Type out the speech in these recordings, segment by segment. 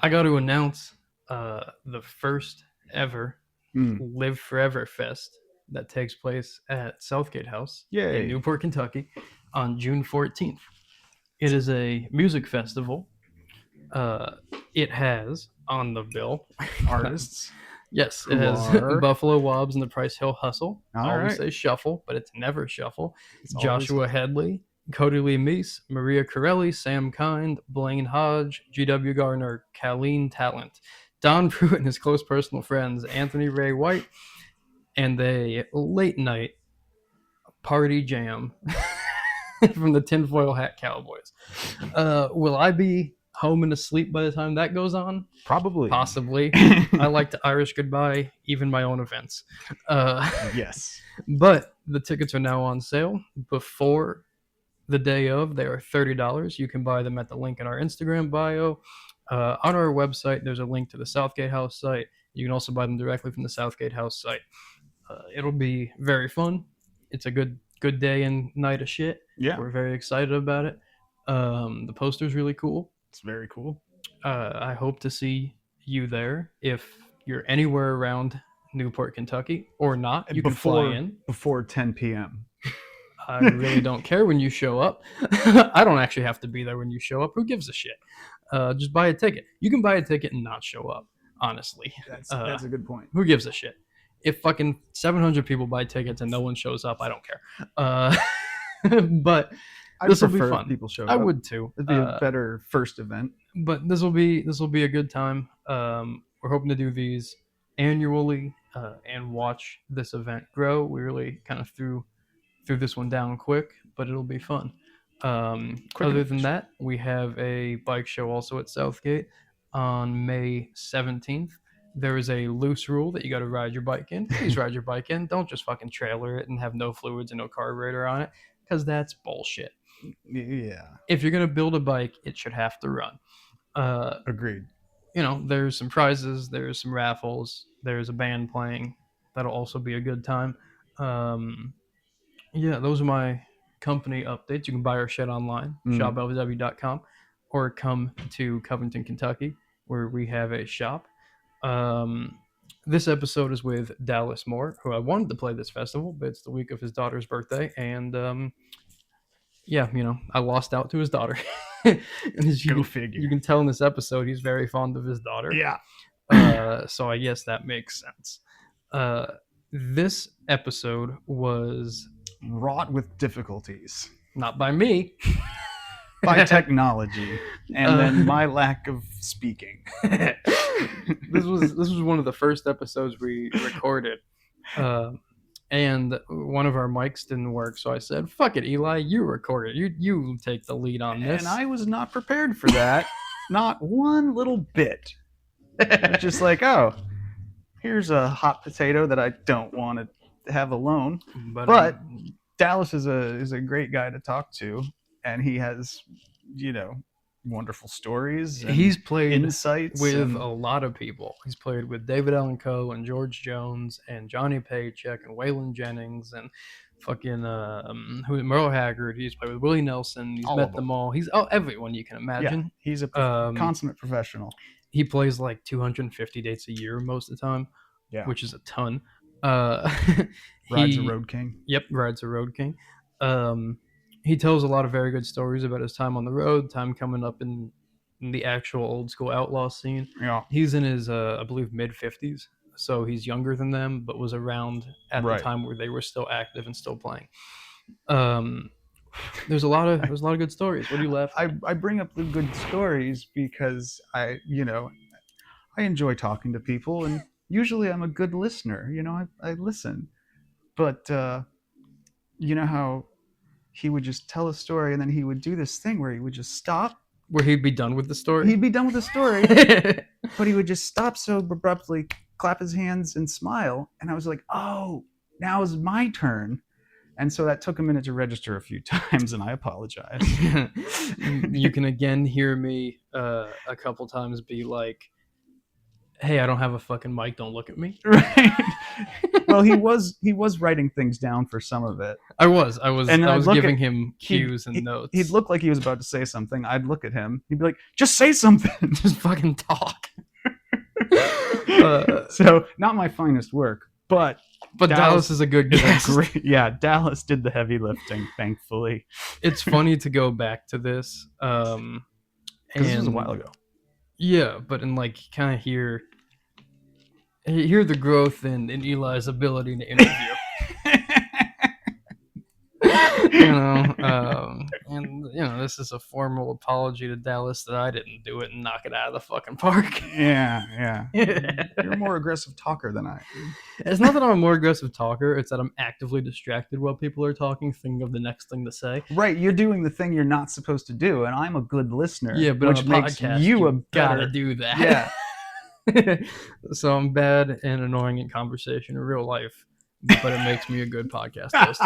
I got to announce the first ever Live Forever Fest that takes place at Southgate House in Yay. Newport, Kentucky on June 14th. It is a music festival. It has on the bill Artists. yes, it Who has are? Buffalo Wobbs and the Price Hill Hustle. All Always right. say shuffle, but it's never shuffle. It's Joshua always Headley, Cody Lee Meese, Maria Corelli, Sam Kind, Blaine Hodge, G.W. Gardner, Colleen Talent, Don Pruitt and his close personal friends, Anthony Ray White, and a late night party jam from the Tinfoil Hat Cowboys. Will I be home and asleep by the time that goes on? probably. Possibly. I like to Irish goodbye even my own events. Yes. But the tickets are now on sale before the day of. They are $30. You can buy them at the link in our Instagram bio. On our website, there's a link to the Southgate House site. You can also buy them directly from the Southgate House site. It'll be very fun. It's a good day and night of shit. Yeah. We're very excited about it. The poster's really cool. It's very cool. I hope to see you there. If you're anywhere around Newport, Kentucky, or not, you can fly in. Before 10 p.m. I really don't care when you show up. I don't actually have to be there when you show up. Who gives a shit? Just buy a ticket. You can buy a ticket and not show up, honestly. That's a good point. Who gives a shit? If fucking 700 people buy tickets and no one shows up, I don't care. But this will be fun. If people show up. I would too. It'd be a better first event. But this will be a good time. We're hoping to do these annually and watch this event grow. We really kind of threw this one down quick, but it'll be fun. Other than that, we have a bike show also at Southgate on May 17th. There is a loose rule that you got to ride your bike in. Please ride your bike in. Don't just fucking trailer it and have no fluids and no carburetor on it, because that's bullshit. Yeah. If you're going to build a bike, it should have to run. Agreed. There's some prizes, there's some raffles, there's a band playing. That'll also be a good time. Yeah, those are my company updates. You can buy our shit online, shoplw.com, or come to Covington, Kentucky, where we have a shop. This episode is with Dallas Moore, who I wanted to play this festival, but it's the week of his daughter's birthday, and yeah, I lost out to his daughter. And Go figure. You can tell in this episode he's very fond of his daughter. Yeah. So I guess that makes sense. This episode was wrought with difficulties. Not by me. By technology. And then my lack of speaking. This was one of the first episodes we recorded. And one of our mics didn't work, so I said, fuck it, Eli, you record it. You take the lead on this. And I was not prepared for that. Not one little bit. It's just like, oh, here's a hot potato that I don't want to have alone. But Dallas is a great guy to talk to, and he has, wonderful stories. He's played insights with a lot of people. He's played with David Allan Coe and George Jones and Johnny Paycheck and Waylon Jennings and fucking Merle Haggard. He's played with Willie Nelson. He's met them all. He's everyone you can imagine. Yeah, he's a consummate professional. He plays like 250 dates a year most of the time, which is a ton. Rides a Road King. Yep, rides a Road King. He tells a lot of very good stories about his time on the road, time coming up in the actual old school outlaw scene. Yeah. He's in his, I believe, mid-50s, so he's younger than them, but was around at the time where they were still active and still playing. There's a lot of good stories. What do you laugh at? I bring up the good stories because I enjoy talking to people, and usually I'm a good listener. I listen, but you know how he would just tell a story and then he would do this thing where he would just stop. Where he'd be done with the story? He'd be done with the story, but he would just stop so abruptly, clap his hands and smile. And I was like, oh, now is my turn. And so that took a minute to register a few times, and I apologize. You can again hear me a couple times be like, hey, I don't have a fucking mic, don't look at me. Right. Well, he was writing things down for some of it. I was And I was giving him cues and notes. He'd look like he was about to say something. I'd look at him. He'd be like, "Just say something." Just fucking talk. So not my finest work, but Dallas is a good guest. Yeah, Dallas did the heavy lifting, thankfully. It's funny to go back to this. Because this was a while ago. Yeah, but in like kind of hear the growth in Eli's ability to interview. And this is a formal apology to Dallas that I didn't do it and knock it out of the fucking park. Yeah. You're a more aggressive talker than I am. It's not that I'm a more aggressive talker, it's that I'm actively distracted while people are talking, thinking of the next thing to say. Right, you're doing the thing you're not supposed to do, and I'm a good listener. Yeah, but which on a makes podcast, you gotta do that. Yeah. So I'm bad and annoying in conversation in real life, but it makes me a good podcast host.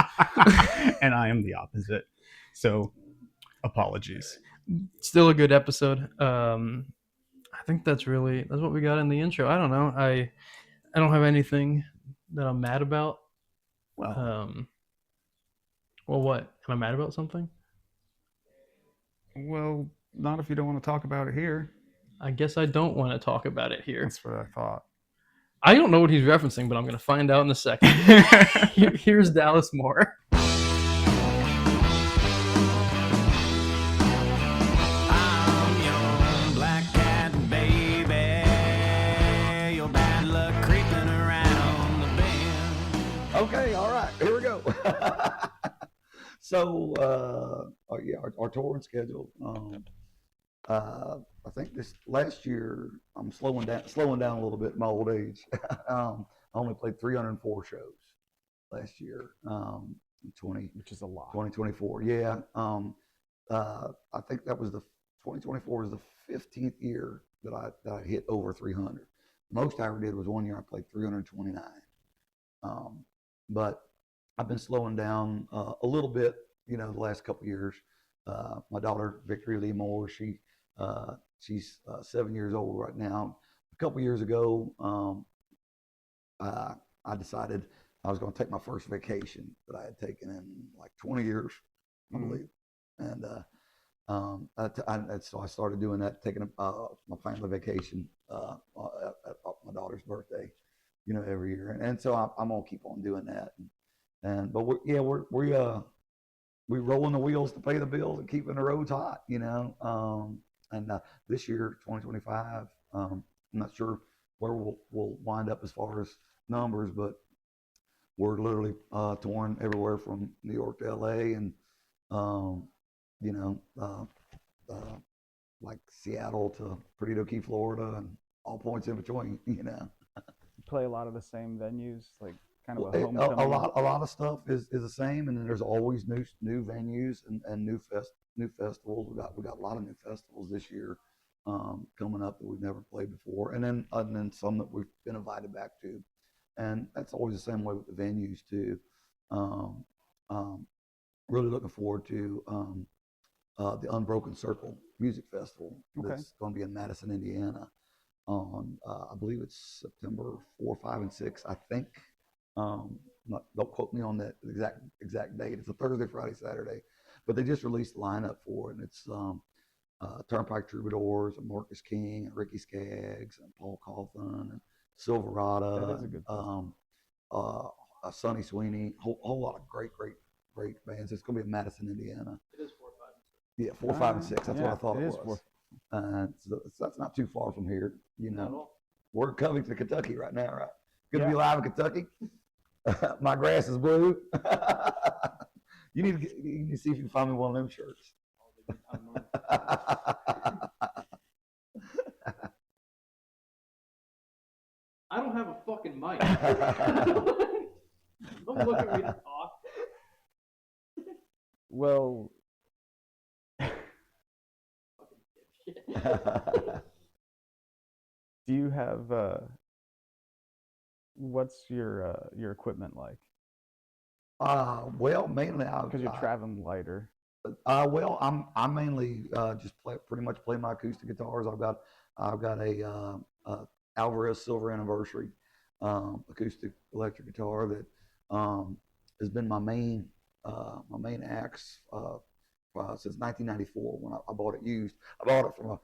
And I am the opposite. So, apologies. Still a good episode. I think that's what we got in the intro. I don't know. I don't have anything that I'm mad about. Well, what? Am I mad about something? Well, not if you don't want to talk about it here. I guess I don't want to talk about it here. That's what I thought. I don't know what he's referencing, but I'm going to find out in a second. Here's Dallas Moore. Okay, all right, here we go. So, our touring schedule. I think this last year I'm slowing down a little bit in my old age. I only played 304 shows last year. 20, which is a lot. 2024, yeah. I think that was 2024 was the 15th year that I hit over 300. Most I ever did was one year I played 329. But I've been slowing down a little bit, the last couple of years. My daughter, Victoria Lee Moore, she's 7 years old right now. A couple of years ago, I decided I was going to take my first vacation that I had taken in like 20 years, I believe. And so I started doing that, taking my family vacation at my daughter's birthday, every year. And so I'm gonna keep on doing that. But we're rolling the wheels to pay the bills and keeping the roads hot, And this year, 2025, I'm not sure where we'll wind up as far as numbers, but we're literally touring everywhere from New York to LA and like Seattle to Perdido Key, Florida, and all points in between. Play a lot of the same venues, like kind of a lot of stuff is the same, and then there's always new venues and new festivals. We got a lot of new festivals this year coming up that we've never played before, and then some that we've been invited back to, and that's always the same way with the venues too. Really looking forward to the Unbroken Circle Music Festival that's going to be in Madison, Indiana, on I believe it's September 4, 5, and 6. I think. Don't quote me on that exact date. It's a Thursday, Friday, Saturday, but they just released the lineup for it, and it's Turnpike Troubadours, and Marcus King, and Ricky Skaggs, and Paul Cawthon, and Silverado, Sonny Sweeney, whole lot of great bands. It's going to be in Madison, Indiana. It is 4, 5, and 6. Yeah, 4, 5, and 6. That's what I thought it was. So that's not too far from here. We're in Covington, Kentucky right now, right? Good to be live in Kentucky. My grass is blue. You need to see if you can find me one of them shirts. I don't have a fucking mic. Don't look at me to talk. Well, do you have what's your equipment like? Well, mainly because you're traveling lighter. Well, I'm mainly just pretty much play my acoustic guitars. I've got a Alvarez Silver Anniversary acoustic electric guitar that has been my main axe since 1994 when I bought it used. I bought it from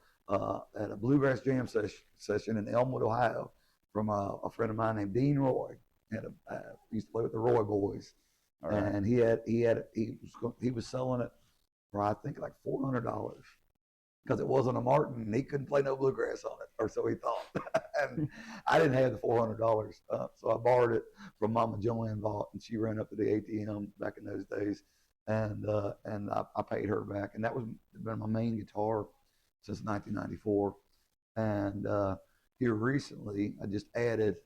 at a bluegrass jam session in Elmwood, Ohio, from a friend of mine named Dean Roy. Used to play with the Roy Boys, and he was selling it for I think like $400 because it wasn't a Martin and he couldn't play no bluegrass on it, or so he thought. And I didn't have the $400, so I borrowed it from Mama Joanne Vaught, and she ran up to the ATM back in those days, and I paid her back, and that was been my main guitar since 1994. And here recently, I just added,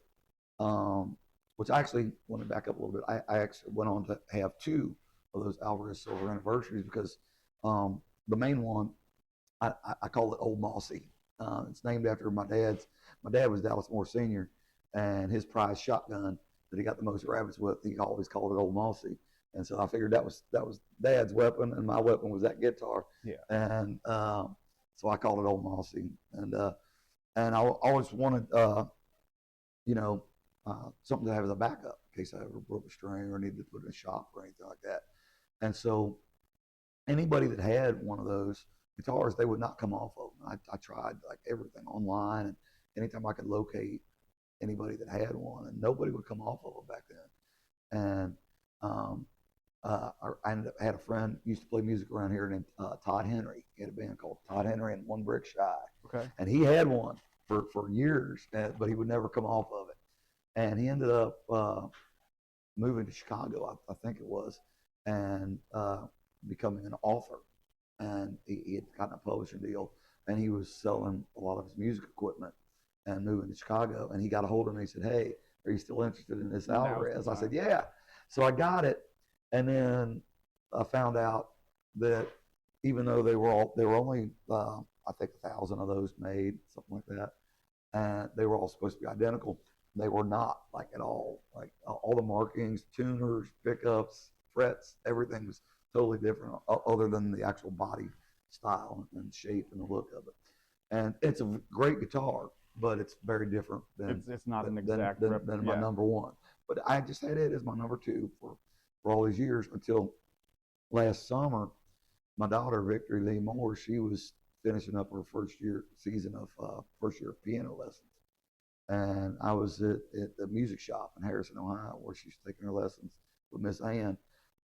which I actually want to back up a little bit. I actually went on to have two of those Alvarez Silver anniversaries because the main one I call it Old Mossy. It's named after my dad's. My dad was Dallas Moore Sr., and his prize shotgun that he got the most rabbits with, he always called it Old Mossy. And so I figured that was Dad's weapon, and my weapon was that guitar. Yeah. And so I called it Old Mossy. And I always wanted, something to have as a backup in case I ever broke a string or needed to put it in a shop or anything like that. And so anybody that had one of those guitars, they would not come off of them. I tried like everything online, and anytime I could locate anybody that had one, and nobody would come off of them back then. And I ended up had a friend used to play music around here named Todd Henry. He had a band called Todd Henry and One Brick Shy. Okay. And he had one for years, but he would never come off of it. And he ended up moving to Chicago, I think it was, and becoming an author. And he had gotten a publishing deal, and he was selling a lot of his music equipment and moving to Chicago. And he got a hold of me and he said, "Hey, are you still interested in this Alvarez?" I said, "Yeah." So I got it, and then I found out that even though they were only I think 1,000 of those made, something like that, and they were all supposed to be identical. They were not, like, at all. Like all the markings, tuners, pickups, frets, everything was totally different, other than the actual body style and shape and the look of it. And it's a great guitar, but it's very different than it's not an exact than my number one. But I just had it as my number two for all these years until last summer. My daughter Victory Lee Moore, she was finishing up her first year piano lessons, and I was at the music shop in Harrison, Ohio, where she's taking her lessons with Miss Ann,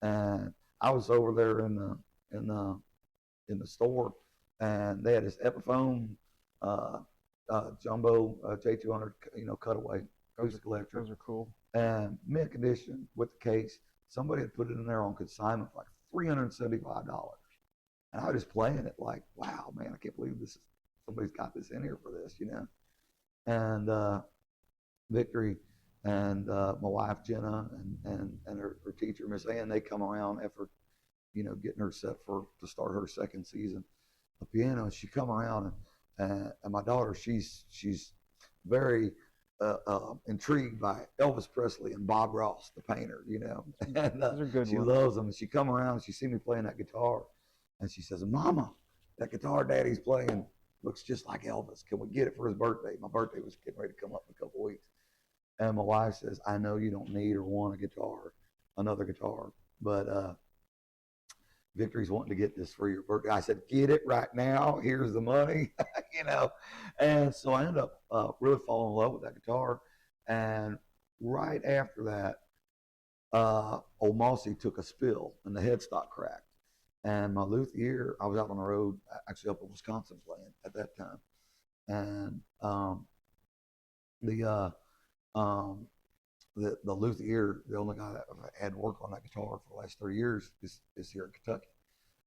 and I was over there in the store, and they had this Epiphone jumbo J200, cutaway acoustic electric. Those are cool. And mint condition with the case. Somebody had put it in there on consignment for like $375, and I was just playing it like, wow, man, I can't believe somebody's got this in here for this, And Victory and my wife Jenna and her teacher Miss Ann, they come around after getting her set to start her second season of piano. And she come around, and my daughter, she's very intrigued by Elvis Presley and Bob Ross, the painter, and Those are good she ones. loves them. And she come around and she see me playing that guitar, and she says, "Mama, that guitar Daddy's playing looks just like Elvis. Can we get it for his birthday?" My birthday was getting ready to come up in a couple of weeks. And my wife says, "I know you don't need or want another guitar, but Victory's wanting to get this for your birthday." I said, "Get it right now. Here's the money," And so I ended up really falling in love with that guitar. And right after that, old Mossy took a spill and the headstock cracked. And my luthier, I was out on the road, actually up in Wisconsin playing at that time, and the luthier, the only guy that had worked on that guitar for the last 30 years, is here in Kentucky.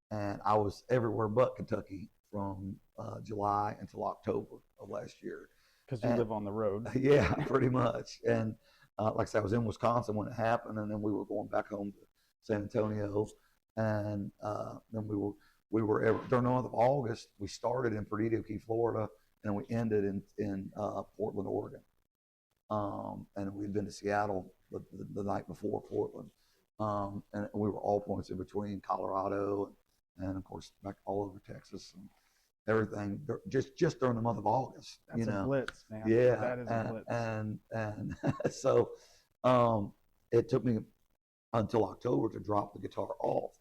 And I was everywhere but Kentucky from July until October of last year. Because you live on the road. Yeah, pretty much. And like I said, I was in Wisconsin when it happened, and then we were going back home to San Antonio. And then we were during the month of August, we started in Perdido Key, Florida, and we ended in Portland, Oregon. And we'd been to Seattle the night before Portland. And we were all points in between Colorado and of course back all over Texas everything just during the month of August. That's a blitz, man. Yeah, that is a blitz. And so it took me until October to drop the guitar off,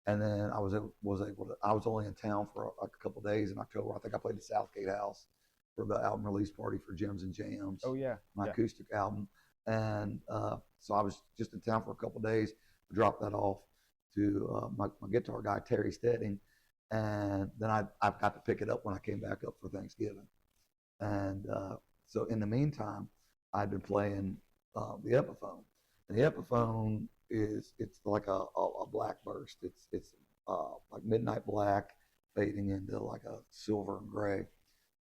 and then I was able to. I was only in town for a couple of days in October. I think I played at Southgate House for the album release party for Gems and Jams. Oh yeah, my acoustic album, and so I was just in town for a couple of days. Dropped that off to my guitar guy Terry Stedding, and then I got to pick it up when I came back up for Thanksgiving. And so in the meantime, I'd been playing the Epiphone. And the Epiphone it's like a black burst. It's like midnight black fading into like a silver and gray.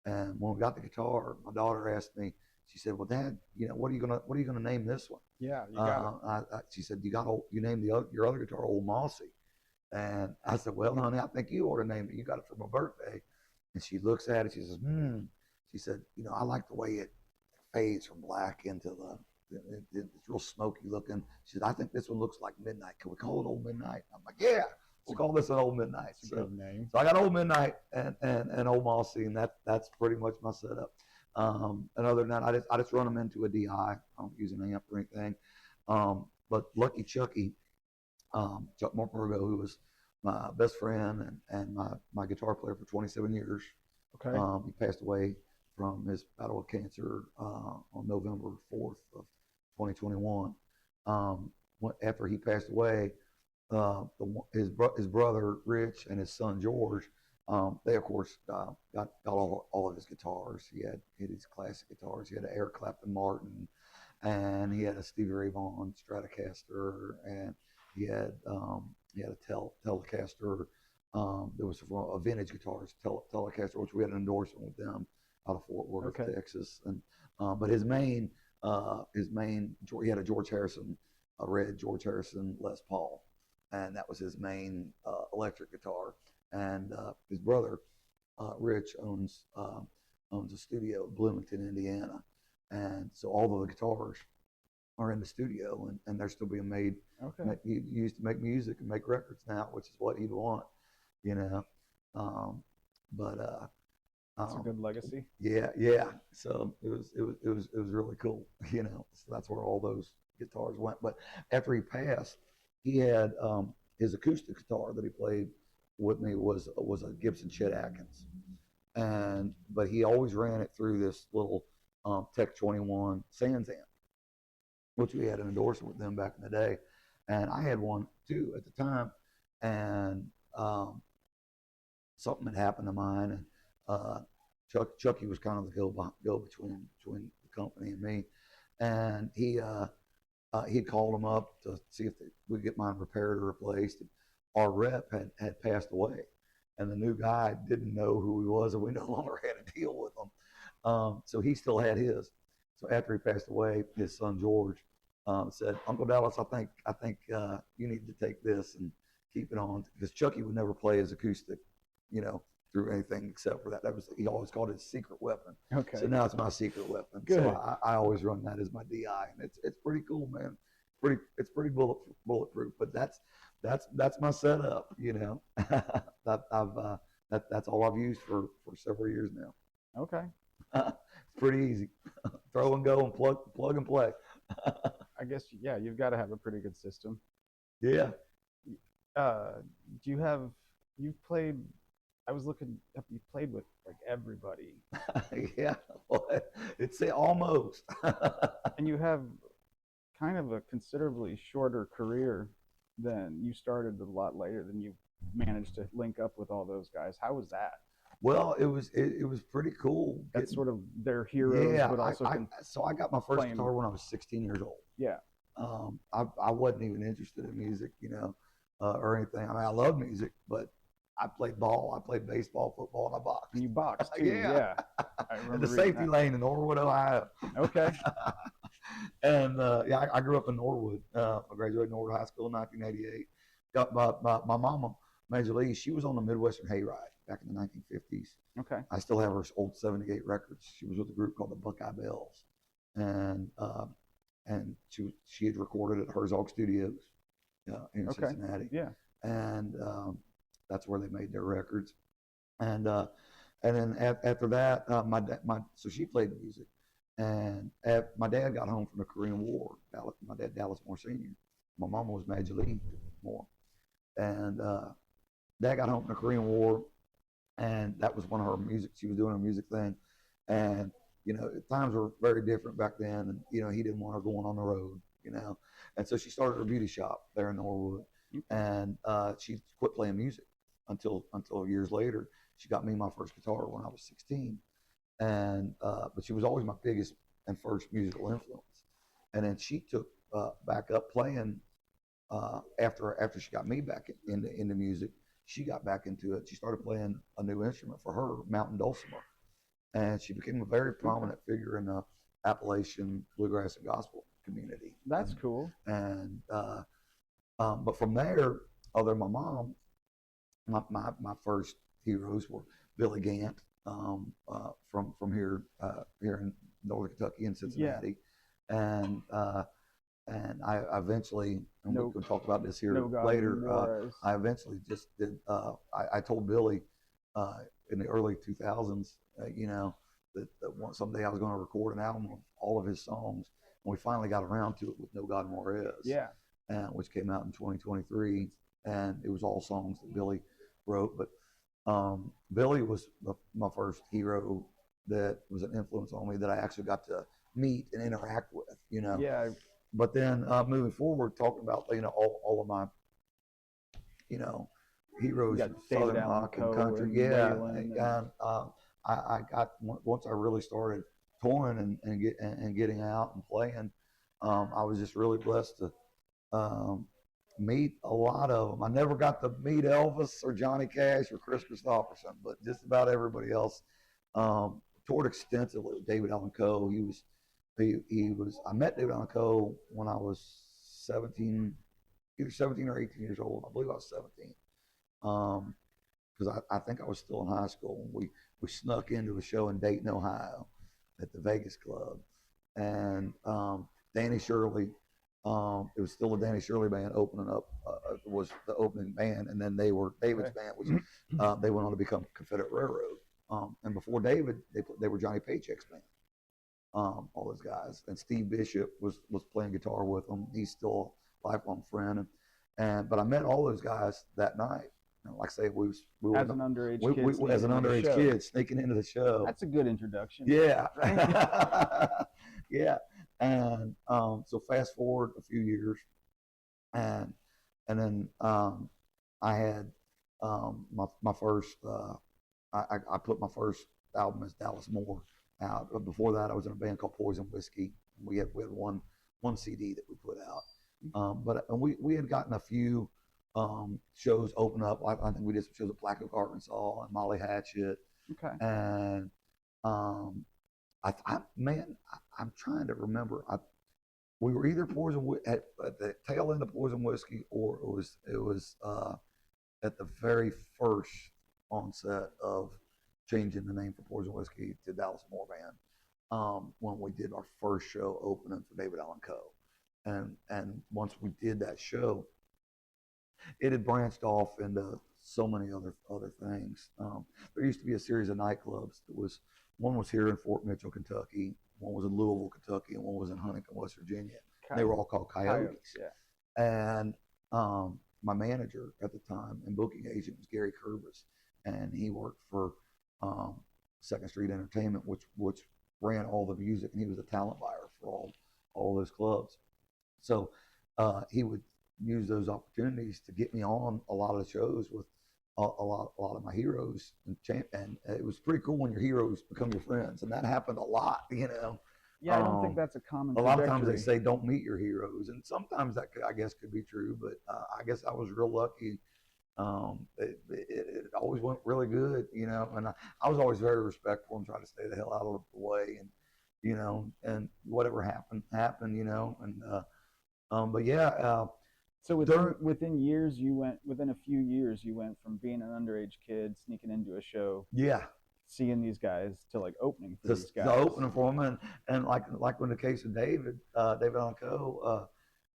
And when we got the guitar, my daughter asked me. She said, "Well, Dad, what are you gonna name this one?" Yeah, you got it. She said, "You named your other guitar Old Mossy." And I said, "Well, honey, I think you ought to name it. You got it for my birthday." And she looks at it. She says, She said, "I like the way it fades from black into it's real smoky looking." She said, "I think this one looks like midnight. Can we call it Old Midnight?" I'm like, "Yeah, we'll call this an Old Midnight." It's a good name. So I got Old Midnight and Old Mossy, and that's pretty much my setup. And other than that, I just run them into a DI. I don't use an amp or anything. But Lucky Chucky, Chuck Morpurgo, who was my best friend and my guitar player for 27 years. Okay. He passed away from his battle with cancer on November 4th of 2021. After he passed away, his brother Rich and his son George, they of course got all of his guitars. He had his classic guitars. He had an Eric Clapton Martin, and he had a Stevie Ray Vaughan Stratocaster, and he had a Telecaster. There was a vintage guitars Telecaster, which we had an endorsement with them out of Fort Worth, Texas. And but his main he had a George Harrison, a red George Harrison Les Paul, and that was his main electric guitar. And his brother Rich owns a studio in Bloomington, Indiana, and so all of the guitars are in the studio, and they're still being made. Okay. He used to make music and make records now, which is what he'd want, But that's a good legacy. Yeah. So it was really cool, So that's where all those guitars went. But after he passed, he had his acoustic guitar that he played with me was a Gibson Chet Atkins, but he always ran it through this little Tech 21 Sans amp, which we had an endorsement with them back in the day, and I had one too at the time, and something had happened to mine, and Chucky was kind of the go between the company and me, and he'd called him up to see if we'd get mine repaired or replaced. And our rep had passed away, and the new guy didn't know who he was, and we no longer had a deal with him. So he still had his. So after he passed away, his son George said, "Uncle Dallas, I think you need to take this and keep it on," because Chucky would never play his acoustic, through anything except for that. He always called it his secret weapon. Okay. So now it's my secret weapon. Good. So I always run that as my DI, and it's pretty cool, man. It's pretty bulletproof. But that's my setup. That's all I've used for several years now. Okay. It's pretty easy. Throw and go and plug and play. I guess you've got to have a pretty good system. Yeah. You've played? I was looking up. You played with like everybody. Yeah. Well, it's almost. And you have kind of a considerably shorter career than you started a lot later than you managed to link up with all those guys. How was that? Well, it was pretty cool. That's sort of their heroes, yeah, but also so I got my first guitar when I was 16 years old. Yeah. I wasn't even interested in music, or anything. I mean, I love music, but I played ball, I played baseball, football, and I boxed. And you boxed too, yeah. I remember in the safety lane in Norwood, Ohio. Okay. And I grew up in Norwood. I graduated Norwood High School in 1988. Got my mama, Major Lee. She was on the Midwestern Hayride back in the 1950s. Okay. I still have her old '78 records. She was with a group called the Buckeye Bells, and she had recorded at Herzog Studios in Cincinnati. Yeah. And that's where they made their records. And And then after that, so she played music, and my dad got home from the Korean War. My dad, Dallas Moore Sr. My mom was Majeline Moore, and dad got home from the Korean War, and that was one of her music. She was doing a music thing, and times were very different back then, and he didn't want her going on the road, and so she started her beauty shop there in Norwood, and she quit playing music until years later. She got me my first guitar when I was 16, and but she was always my biggest and first musical influence, and then she took back up playing after she got me back into music. She got back into it. She started playing a new instrument for her, mountain dulcimer, and she became a very prominent figure in the Appalachian bluegrass and gospel community. That's cool. And but from there, other than my mom, my first heroes were Billy Gant from here in Northern Kentucky and Cincinnati, and I eventually, and we can talk about this here later. I eventually just did. I told Billy in the early 2000s, that someday I was going to record an album of all of his songs, and we finally got around to it with No God More Is. Yeah. Which came out in 2023, and it was all songs that Billy wrote. But Billy was my first hero that was an influence on me that I actually got to meet and interact with. Yeah. But then moving forward, talking about all of my heroes, Southern rock and country. Yeah, and I got once I really started touring and getting out and playing. I was just really blessed to meet a lot of them. I never got to meet Elvis or Johnny Cash or Chris Christopherson, but just about everybody else. Toured extensively with David Allan Coe. I met David Allan Coe when I was 17, either 17 or 18 years old. I believe I was 17. Because I think I was still in high school. We snuck into a show in Dayton, Ohio, at the Vegas Club, and Danny Shirley. It was still a Danny Shirley band opening up. Was the opening band, and then they were David's band, which they went on to become Confederate Railroad. And before David, they were Johnny Paycheck's band. All those guys, and Steve Bishop was playing guitar with them. He's still a lifelong friend, but I met all those guys that night. And like I say, we were as an underage kid sneaking into the show. That's a good introduction. Yeah. Yeah. And so fast forward a few years, and then I had my first. I put my first album as Dallas Moore out. But before that, I was in a band called Poison Whiskey. We had one CD that we put out. But we had gotten a few shows open up. I think we did some shows at Black Oak, Arkansas, and Molly Hatchet. Okay. And I'm trying to remember. We were either at the tail end of Poison Whiskey, or it was at the very first onset of changing the name for Poison Whiskey to Dallas Moore Band, when we did our first show opening for David Allan Coe. And once we did that show, it had branched off into so many other things. There used to be a series of nightclubs. One was here in Fort Mitchell, Kentucky, one was in Louisville, Kentucky, and one was in Huntington, West Virginia. They were all called Coyotes. Yeah. And my manager at the time and booking agent was Gary Curvis, and he worked for Second Street Entertainment, which ran all the music, and he was a talent buyer for all those clubs. So he would use those opportunities to get me on a lot of the shows with a lot of my heroes, and it was pretty cool when your heroes become your friends, and that happened a lot. Yeah, I don't think that's a common. A lot of times they say don't meet your heroes, and sometimes that I guess could be true, but I guess I was real lucky. It always went really good, and I was always very respectful and tried to stay the hell out of the way, and and whatever happened, and but yeah. So within years, within a few years, you went from being an underage kid sneaking into a show, seeing these guys, to like opening for these guys. The opening for them, and like in the case of David Allan Coe,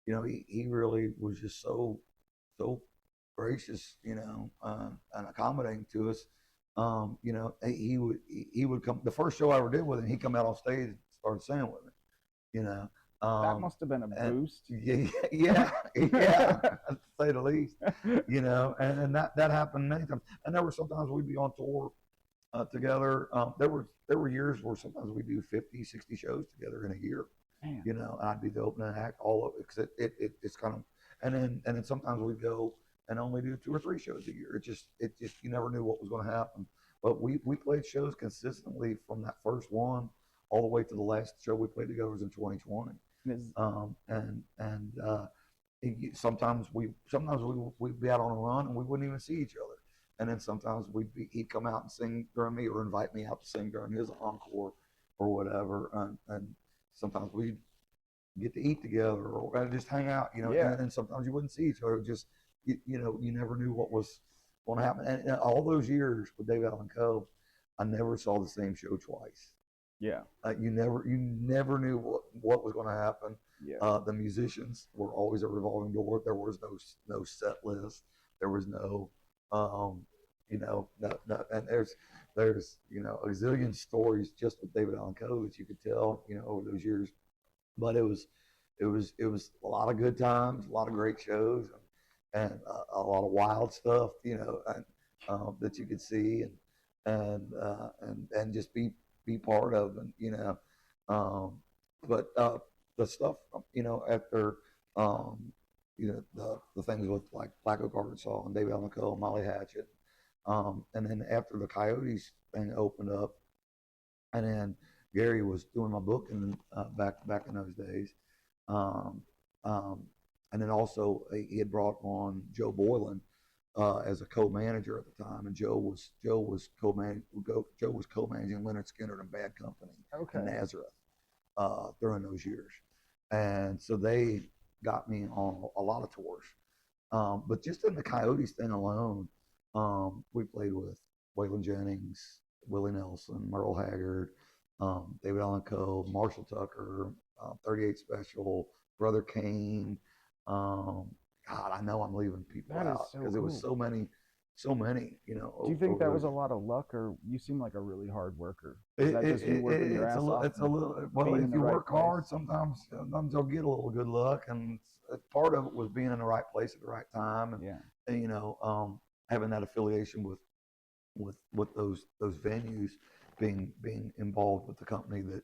he really was just so gracious, and accommodating to us. You know, he would come. The first show I ever did with him, he come out on stage and started singing with me. You know, that must have been a boost. Yeah, yeah, yeah, to say the least. You know, and that happened many times. And there were sometimes we'd be on tour together. There were years where sometimes we do 50, 60 shows together in a year. Man. You know, and I'd be the opening act, all of it, because it's kind of, and then sometimes we'd go and only do 2 or 3 shows a year. It just you never knew what was going to happen. But we played shows consistently from that first one all the way to the last show we played together was in 2020. Sometimes we'd be out on a run and we wouldn't even see each other. And then sometimes he'd come out and sing during me or invite me out to sing during his encore or whatever. And sometimes we'd get to eat together or just hang out, you know. Yeah. And sometimes you wouldn't see each other. Just you know, you never knew what was going to happen. And all those years with David Allan Coe, I never saw the same show twice. Yeah. You never knew what was going to happen. Yeah. The musicians were always a revolving door. There was no set list. There was no, you know, no, and there's you know a zillion stories just with David Allan Coe that you could tell, you know, over those years. But it was a lot of good times, a lot of great shows, and a lot of wild stuff, you know, and, that you could see and just be part of, and you know, but the stuff, you know, after you know the things with like Black Oak, Arkansas, and David Allan Coe, Molly Hatchet, and then after the Coyotes thing opened up, and then Gary was doing my book and back in those days, um, and then also he had brought on Joe Boylan as a co-manager at the time, and Joe was co-managing Leonard Skinner and Bad Company in Nazareth during those years, and so they got me on a lot of tours. But just in the Coyotes thing alone, we played with Waylon Jennings, Willie Nelson, Merle Haggard, David Allan Coe, Marshall Tucker, 38 Special, Brother Kane. God, I know I'm leaving people out because it was so many, you know. Do you think that was a lot of luck, or you seem like a really hard worker? Is that just you working your ass off? It's a little. Well, if you work hard, sometimes you'll get a little good luck, and part of it was being in the right place at the right time, and you know, having that affiliation with those venues, being involved with the company that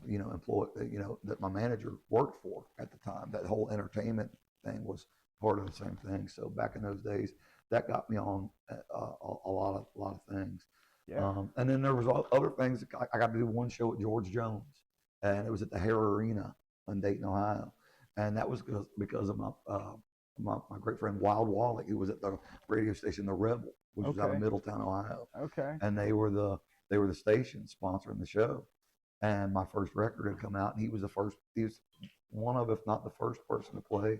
you know that my manager worked for at the time. That whole entertainment thing was part of the same thing. So back in those days, that got me on a lot of things. Yeah. And then there was other things. I got to do one show at George Jones, and it was at the Hare Arena in Dayton, Ohio, and that was because of my great friend Wild Wally, who was at the radio station The Rebel, which was out of Middletown, Ohio. Okay. And they were the station sponsoring the show. And my first record had come out, and he was one of, if not the first person to play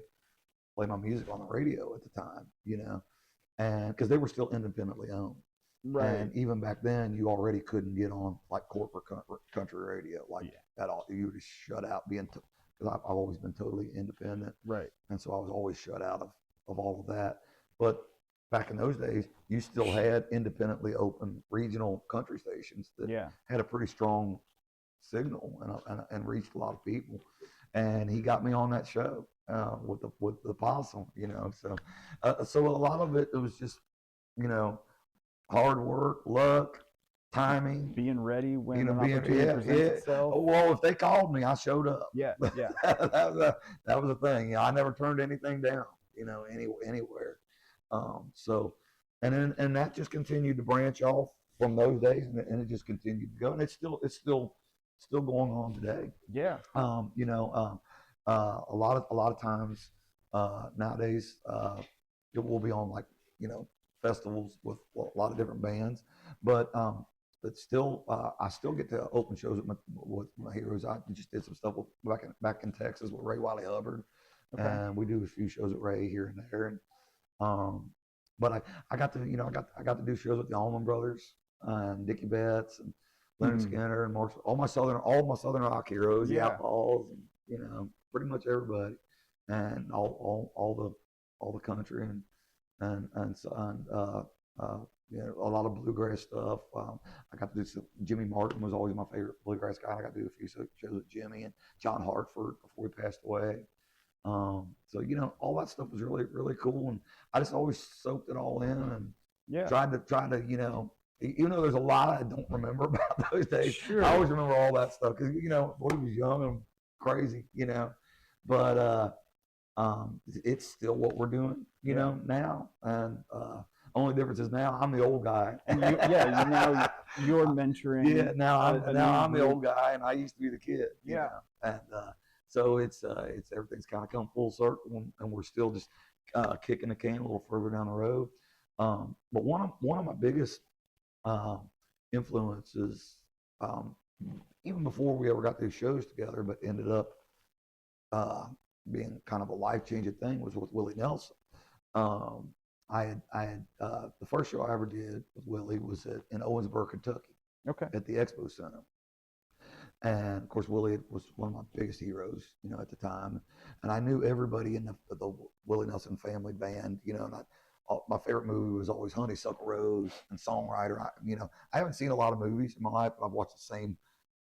my music on the radio at the time, you know, and because they were still independently owned. Right. And even back then, you already couldn't get on like corporate country radio at all. You were just shut out because I've always been totally independent. Right. And so I was always shut out of all of that. But back in those days, you still had independently open regional country stations that had a pretty strong signal and reached a lot of people. And he got me on that show with the possum, you know. So a lot of it was just, you know, hard work, luck, timing, being ready when an opportunity presents itself. Well, if they called me, I showed up. Yeah. that was the thing. You know, I never turned anything down, you know, anywhere. So, and that just continued to branch off from those days, and it just continued to go, and it's still going on today. Yeah. You know, a lot of times nowadays it will be on, like, you know, festivals with a lot of different bands, but still I still get to open shows with my heroes. I just did some stuff back in Texas with Ray Wiley Hubbard, and we do a few shows at Ray here and there, and but I got to, you know, I got to do shows with the Allman Brothers and Dickie Betts and Leonard Skinner and Marshall, all my southern rock heroes, the Outlaws, and, you know, pretty much everybody, and all the country and a lot of bluegrass stuff. I got to do some. Jimmy Martin was always my favorite bluegrass guy. I got to do a few shows with Jimmy and John Hartford before he passed away. So all that stuff was really really cool, and I just always soaked it all in and tried to even though there's a lot I don't remember about those days. Sure. I always remember all that stuff because boy, he was young and crazy, but it's still what we're doing, now, and only difference is now I'm the old guy. And now you're mentoring. Yeah, now I'm the old guy, and I used to be the kid. And so it's everything's kind of come full circle, and we're still just kicking the can a little further down the road. But one of my biggest influences, even before we ever got these shows together, but ended up being kind of a life-changing thing, was with Willie Nelson. I had the first show I ever did with Willie was in Owensboro, Kentucky, at the Expo Center. And of course, Willie was one of my biggest heroes, at the time. And I knew everybody in the Willie Nelson family band, and my favorite movie was always Honeysuckle Rose and Songwriter. I haven't seen a lot of movies in my life, but I've watched the same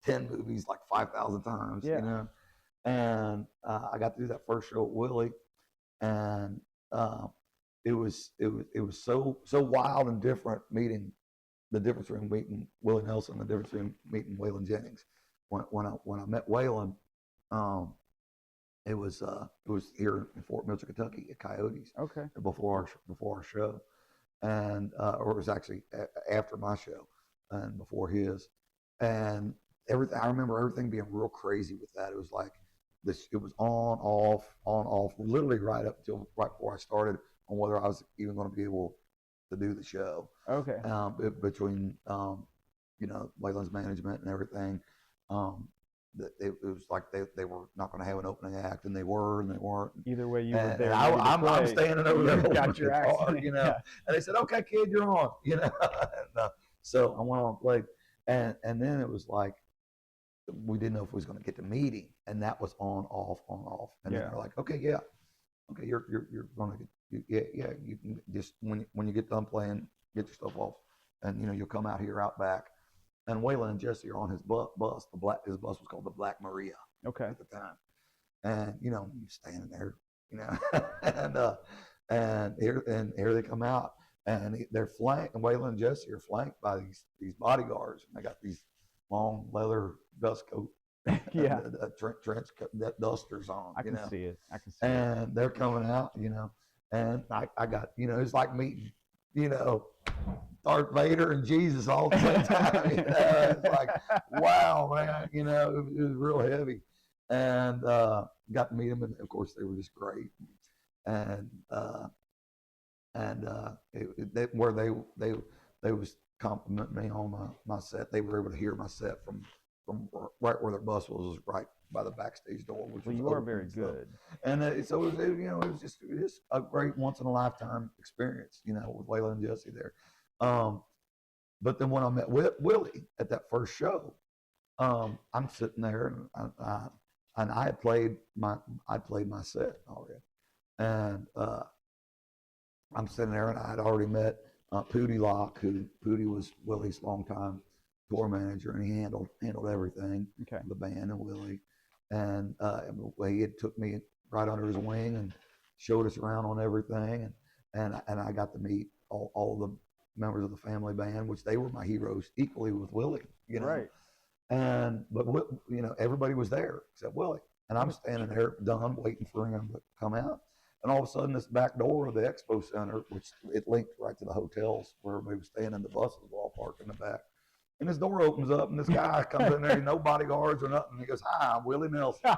10 movies like 5,000 times, And I got to do that first show with Willie, and it was so wild and different meeting the difference between meeting Willie Nelson and the difference between meeting Waylon Jennings. When I met Waylon, it was here in Fort Mitchell, Kentucky, at Coyotes. Before our show, and or it was actually after my show and before his, and everything. I remember everything being real crazy with that. It was like this. It was on off, literally right up till right before I started on whether I was even going to be able to do the show. Between Waylon's management and everything. It was like they were not going to have an opening act, and they were, and they weren't. Either way, you were there. I'm standing over there, got your guitar, And they said, "Okay, kid, you're on," and, so I went on and played, and then it was like we didn't know if we was going to get to meeting, and that was on off, and then they're like, "Okay, you're going to get, you can just when you get done playing, get your stuff off, and you'll come out here out back." And Waylon and Jesse are on his bus. His bus was called the Black Maria. At the time, and you're standing there, and here they come out, and they're flanked. And Waylon and Jesse are flanked by these bodyguards, and they got these long leather dust coat, trench dusters on. I can see it. And they're coming out, and I got, it's like meeting, Darth Vader and Jesus all at the same time. It's like, wow, man, it was real heavy. And got to meet them, and of course they were just great. And where they was complimenting me on my set. They were able to hear my set from right where their bus was right by the backstage door. Which you are very good. And so it was just a great once in a lifetime experience, with Waylon and Jesse there. But then when I met Willie at that first show, I'm sitting there, and I had played my set already, and I'm sitting there, and I had already met Pootie Locke, who Pootie was Willie's longtime tour manager, and he handled everything, the band and Willie, and he had took me right under his wing and showed us around on everything, and I got to meet all the members of the family band, which they were my heroes equally with Willie, Right. But everybody was there except Willie, and I'm standing there done waiting for him to come out, and all of a sudden this back door of the Expo Center, which it linked right to the hotels where everybody was staying, and the buses were all parked in the back, and this door opens up, and this guy comes in there, no bodyguards or nothing. He goes, "Hi, I'm Willie Nelson."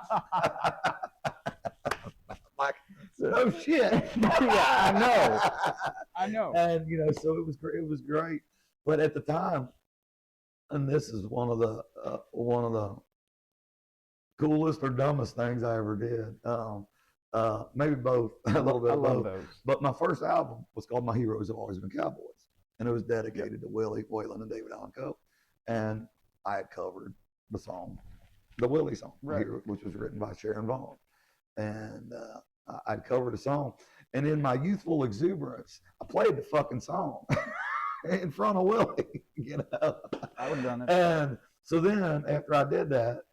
Like, no shit. I know. And so it was great. It was great. But at the time, and this is one of the coolest or dumbest things I ever did. Maybe both, a little bit of both. Those. But my first album was called "My Heroes Have Always Been Cowboys," and it was dedicated to Willie, Waylon, and David Allan Coe. And I had covered the song, the Willie song, which was written by Sharon Vaughn. And I'd covered a song, and in my youthful exuberance, I played the fucking song. in front of Willie, I would have done it. And so then after I did that,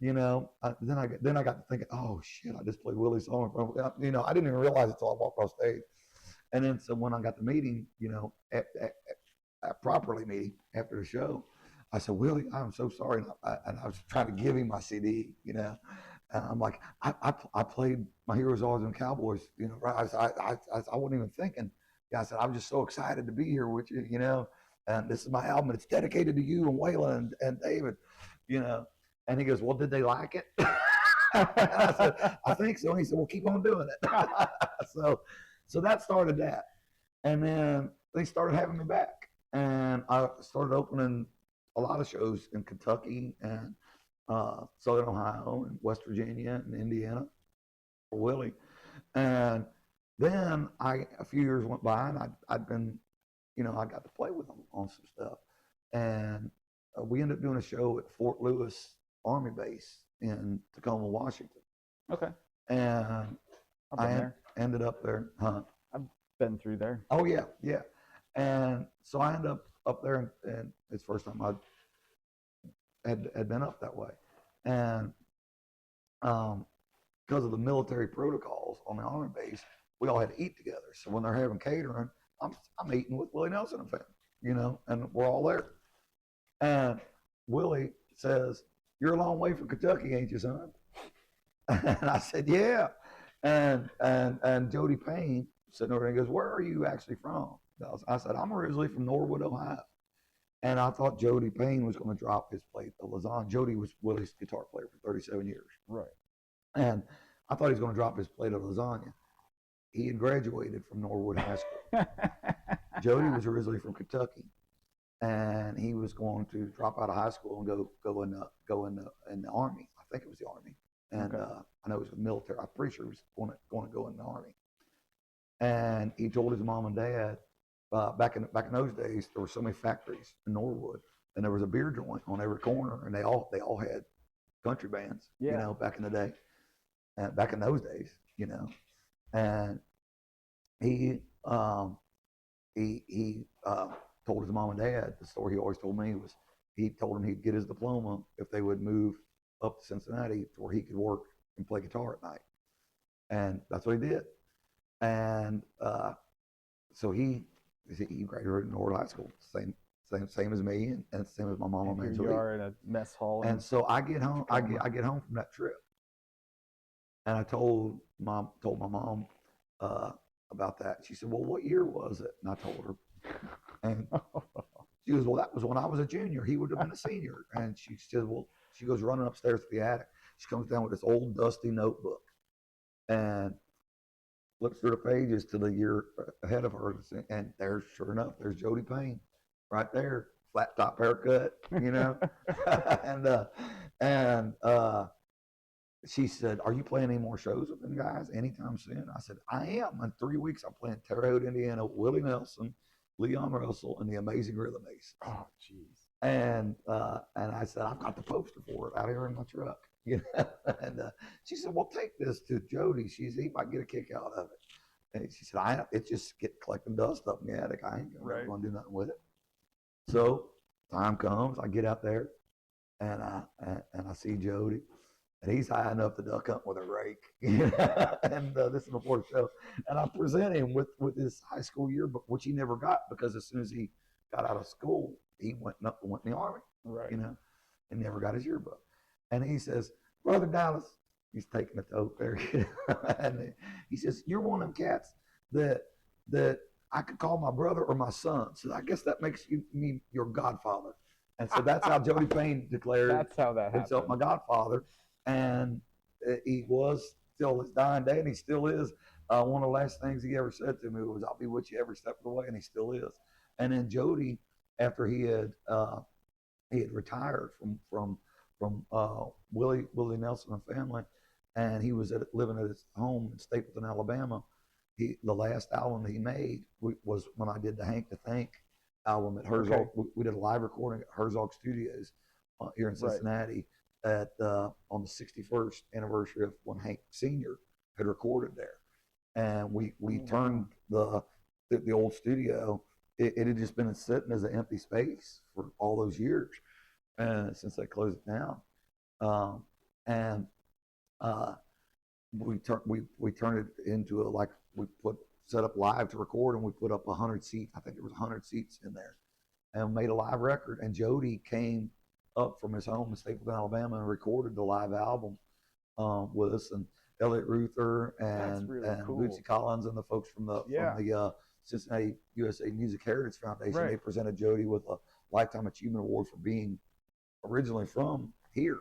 then I got to thinking, oh shit, I just played Willie's song in front of, I didn't even realize it until I walked off stage. And then so when I got the meeting, properly meeting after the show, I said, Willie, I'm so sorry. And I was trying to give him my CD, and I'm like, I played My Heroes Always Been Cowboys, right? I wasn't even thinking. Yeah, I said, I'm just so excited to be here with you, and this is my album, and it's dedicated to you and Waylon and David, And he goes, well, did they like it? And I said, I think so. And he said, well, keep on doing it. So that started that. And then they started having me back. And I started opening a lot of shows in Kentucky and Southern Ohio and West Virginia and Indiana for Willie. And then a few years went by, and I'd been, I got to play with him on some stuff. And we ended up doing a show at Fort Lewis Army Base in Tacoma, Washington. Okay. And ended up there. Huh? I've been through there. Oh, yeah, yeah. And so I ended up there, and it's the first time I had been up that way. And because of the military protocols on the Army base, we all had to eat together. So when they're having catering, I'm eating with Willie Nelson and family, and we're all there. And Willie says, "You're a long way from Kentucky, ain't you, son?" And I said, "Yeah." And Jody Payne sitting over there, he goes, "Where are you actually from?" I said, "I'm originally from Norwood, Ohio." And I thought Jody Payne was going to drop his plate of lasagna. Jody was Willie's guitar player for 37 years. Right. And I thought he was going to drop his plate of lasagna. He had graduated from Norwood High School. Jody was originally from Kentucky, and he was going to drop out of high school and go in the Army. I think it was the Army, and okay. I know it was the military. I'm pretty sure he was going to go in the Army. And he told his mom and dad, back in those days, there were so many factories in Norwood, and there was a beer joint on every corner, and they all had country bands, back in the day, and back in those days, and he told his mom and dad, the story he always told me was, he told him he'd get his diploma if they would move up to Cincinnati to where he could work and play guitar at night. And that's what he did. And so he graduated Norwood High School, same as me, and same as my mom and Angelique. You are in a mess hall. And so I get home. I get home from that trip, and I told my mom about that. She said, "Well, what year was it?" And I told her, and she goes, "Well, that was when I was a junior. He would have been a senior." And she said, "Well," she goes running upstairs to the attic. She comes down with this old dusty notebook, and looks through the pages to the year ahead of her, and there's, sure enough, there's Jody Payne right there, flat top haircut, and she said, "Are you playing any more shows with them guys anytime soon?" I said, "I am. In 3 weeks, I'm playing Terre Haute, Indiana, Willie Nelson, Leon Russell, and the Amazing Rhythm Ace." Oh, jeez. And I said, "I've got the poster for it out here in my truck." And she said, "Well, take this to Jody. He might get a kick out of it." And she said, "It's just collecting dust up in the attic. I ain't going to do nothing with it." So time comes, I get out there, and I see Jody, and he's high enough to duck hunt with a rake. And this is before the show, and I present him with his high school yearbook, which he never got, because as soon as he got out of school, he went in the Army, and never got his yearbook. And he says, "Brother Dallas," he's taking a tote there, and he says, "You're one of them cats that I could call my brother or my son. So I guess that makes me your godfather." And so that's how Jody Payne declared that's how that himself my godfather. And he was still his dying day, and he still is. One of the last things he ever said to me was, "I'll be with you every step of the way," and he still is. And then Jody, after he had retired from Willie Nelson and family, and he was living at his home in Stapleton, Alabama. The last album he made was when I did the Hank to Thank album at Herzog. Okay. We did a live recording at Herzog Studios here in Cincinnati on the 61st anniversary of when Hank Sr. had recorded there, and we turned the old studio it had just been sitting as an empty space for all those years, since they closed it down. And uh, we turned it into we set up live to record, and we put up 100 seats. I think there was 100 seats in there, and made a live record. And Jody came up from his home in Stapleton, Alabama, and recorded the live album with us, and Elliot Ruther and cool. Bootsy Collins and the folks from the Cincinnati USA Music Heritage Foundation. Right. They presented Jody with a Lifetime Achievement Award for being originally from here,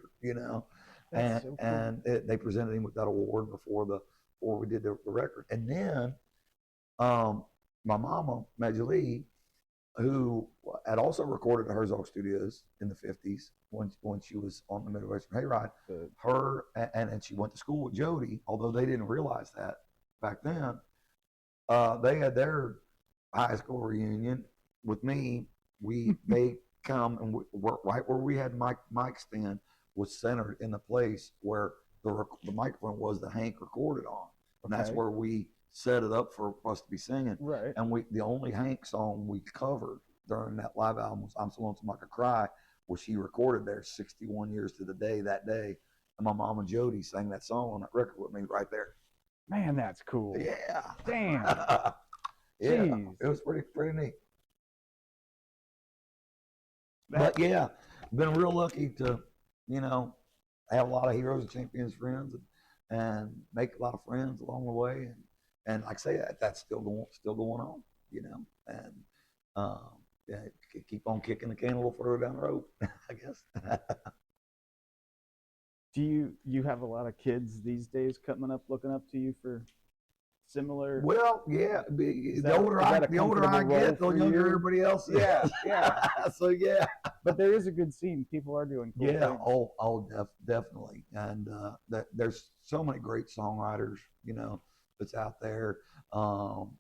That's so cool. and they presented him with that award before we did the record. And then my mama, Majulie, who had also recorded at Herzog Studios in the 50s when she was on the Midwestern Hayride. Her and she went to school with Jody, although they didn't realize that back then. They had their high school reunion with me. They come, and right where we had mic stand was centered in the place where the microphone was that Hank recorded on, and that's where we set it up for us to be singing. Right. And the only Hank song we covered during that live album was "I'm So Lonesome I Could Cry," where she recorded there 61 years to the day that day. And my mom and Jody sang that song on that record with me right there. Man, that's cool. Yeah. Damn. Yeah. Jeez. It was pretty neat. But yeah, been real lucky to, have a lot of heroes and champions friends, and make a lot of friends along the way. And like I say, that's still going on, and yeah, keep on kicking the can a little further down the road, I guess. Do you have a lot of kids these days coming up looking up to you for similar? Well, yeah. The older I get, the younger everybody else is. Yeah. So yeah. But there is a good scene. People are doing cool things. Definitely. And there's so many great songwriters, that's out there.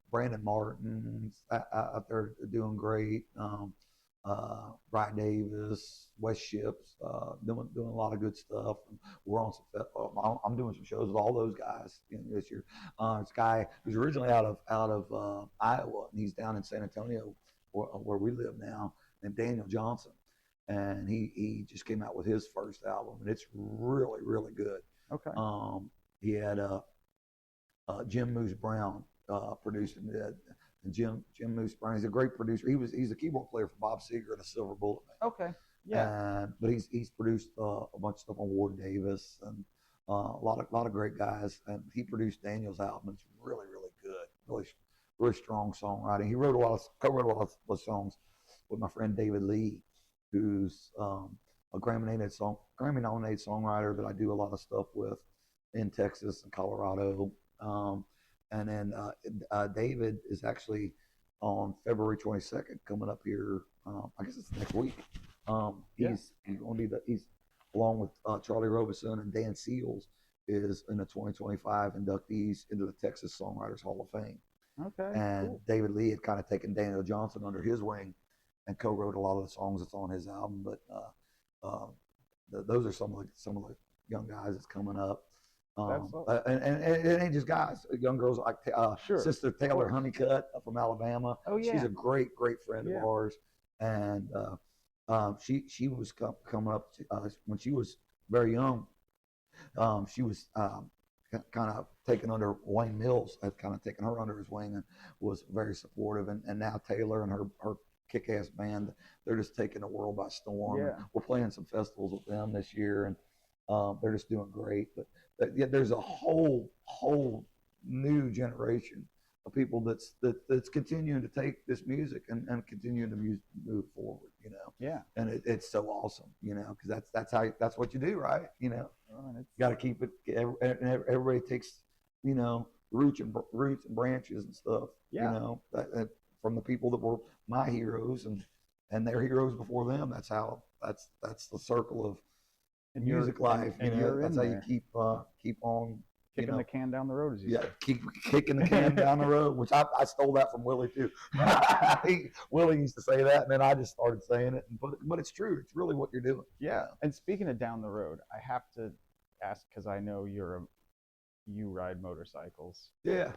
Brandon Martin's out there doing great. Brian Davis, West Ships, doing a lot of good stuff. We're on some. I'm doing some shows with all those guys this year. It's a guy who's originally out of Iowa, and he's down in San Antonio, where we live now, named Daniel Johnson, and he just came out with his first album, and it's really, really good. Okay. He had Jim Moose Brown producing it. And Jim Moose Brown, he's a great producer. He's a keyboard player for Bob Seger and a Silver Bullet Band. Okay. Yeah. But he's produced a bunch of stuff on Ward Davis and a lot of great guys. And he produced Daniel's album. It's really, really good. Really strong songwriting. He co-wrote a lot of songs with my friend David Lee, who's a Grammy-nominated songwriter that I do a lot of stuff with in Texas and Colorado. And then David is actually on February 22nd coming up here. I guess it's next week. He's going to be he's along with Charlie Robeson and Dan Seals is in the 2025 inductees into the Texas Songwriters Hall of Fame. Okay. And cool. David Lee had kind of taken Daniel Johnson under his wing and co-wrote a lot of the songs that's on his album. But those are some of the young guys that's coming up. And it ain't just guys, young girls like Sister Taylor Honeycutt from Alabama. Oh yeah, she's a great friend of ours, and she was coming up when she was very young. She was kind of taken under Wayne Mills, had kind of taken her under his wing and was very supportive. And now Taylor and her kick-ass band, they're just taking the world by storm. Yeah. We're playing some festivals with them this year, and they're just doing great. But there's a whole new generation of people that's continuing to take this music and continuing to move forward, Yeah. And it's so awesome, because that's what you do, right? You got to keep it. Everybody takes, roots and branches and stuff. Yeah. From the people that were my heroes and their heroes before them. That's the circle of music life. That's how you keep on kicking the can down the road, as you say. Keep kicking the can down the road, which I stole that from Willie too. Willie used to say that, and then I just started saying it. But it's true. It's really what you're doing. Yeah. And speaking of down the road, I have to ask, because I know you ride motorcycles. Yeah.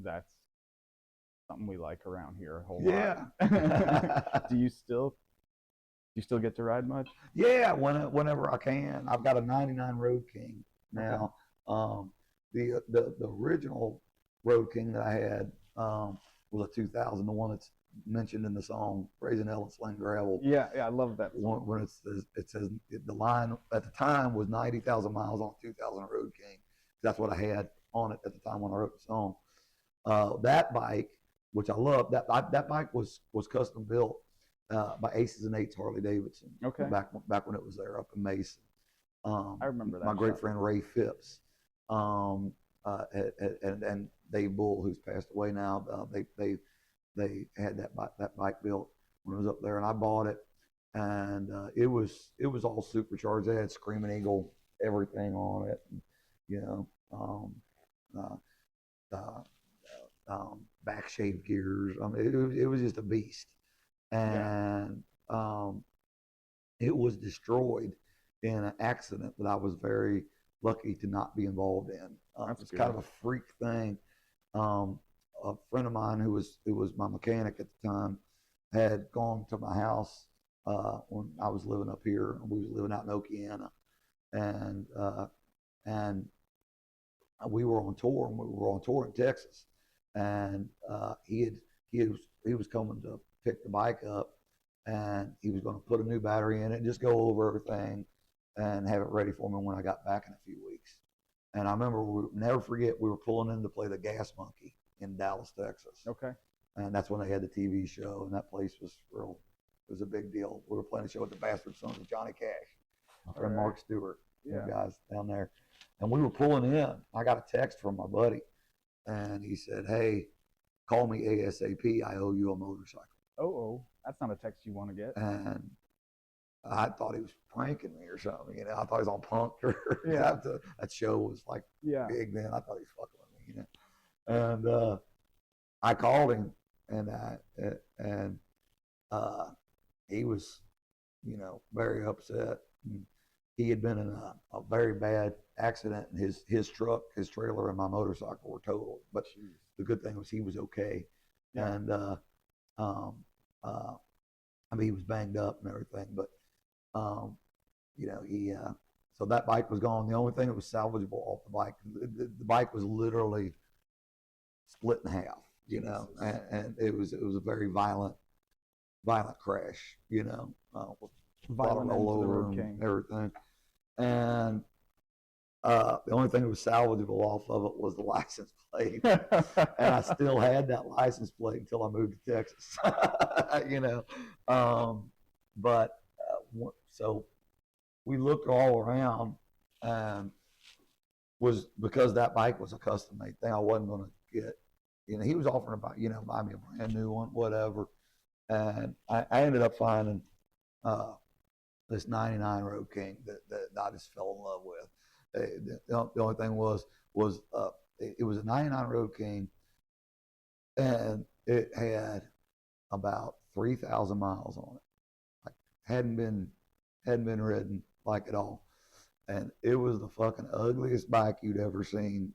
That's something we like around here a whole Yeah. lot. Do you still get to ride much? Yeah, whenever I can. I've got a '99 Road King now. The original Road King that I had was a 2000, the one that's mentioned in the song "Raising Hell and Sling Gravel." Yeah, I love that song. When it says the line at the time was 90,000 miles on 2000 Road King. That's what I had on it at the time when I wrote the song. That bike, which I love, that bike was custom built by Aces and Eights Harley Davidson. Okay. Back when it was there up in Mason. I remember that. My great friend Ray Phipps, and Dave Bull, who's passed away now. They had that bike built when I was up there, and I bought it, and it was all supercharged. They had Screaming Eagle everything on it, and, you know, back shave gears. I mean, it was just a beast, and it was destroyed in an accident that I was very lucky to not be involved in. It's kind of a freak thing. A friend of mine who was my mechanic at the time had gone to my house when I was living up here, and we was living out in Okeana, and we were on tour, and we were on tour in Texas, and he was coming to pick the bike up, and he was going to put a new battery in it and just go over everything and have it ready for me when I got back in a few weeks. And I remember, never forget, we were pulling in to play the Gas Monkey in Dallas, Texas. Okay. And that's when they had the TV show, and that place was real. It was a big deal. We were playing a show at the Bastard Sons of Johnny Cash, my friend Mark Stewart, guys down there. And we were pulling in. I got a text from my buddy, and he said, "Hey, call me ASAP. I owe you a motorcycle." Oh, that's not a text you want to get. And I thought he was pranking me or something. You know, I thought he was on Punked. That show was like big then. I thought he was fucking with me. You know, and I called him, and he was, you know, very upset. And he had been in a very bad accident, and his truck, his trailer, and my motorcycle were totaled. But the good thing was he was okay. Yeah. And I mean, he was banged up and everything, but you know, he so that bike was gone. The only thing that was salvageable off the bike, the bike was literally split in half. You know, and it was a very violent crash. You know, violent all over and everything. And the only thing that was salvageable off of it was the license plate, and I still had that license plate until I moved to Texas. You know, but so we looked all around, and was because that bike was a custom made thing. I wasn't going to get. You know, he was offering about, you know, buy me a brand new one, whatever. And I ended up finding this '99 Road King that I just fell in love with. The only thing was it was a '99 Road King, and it had about 3,000 miles on it. Like hadn't been ridden like at all. And it was the fucking ugliest bike you'd ever seen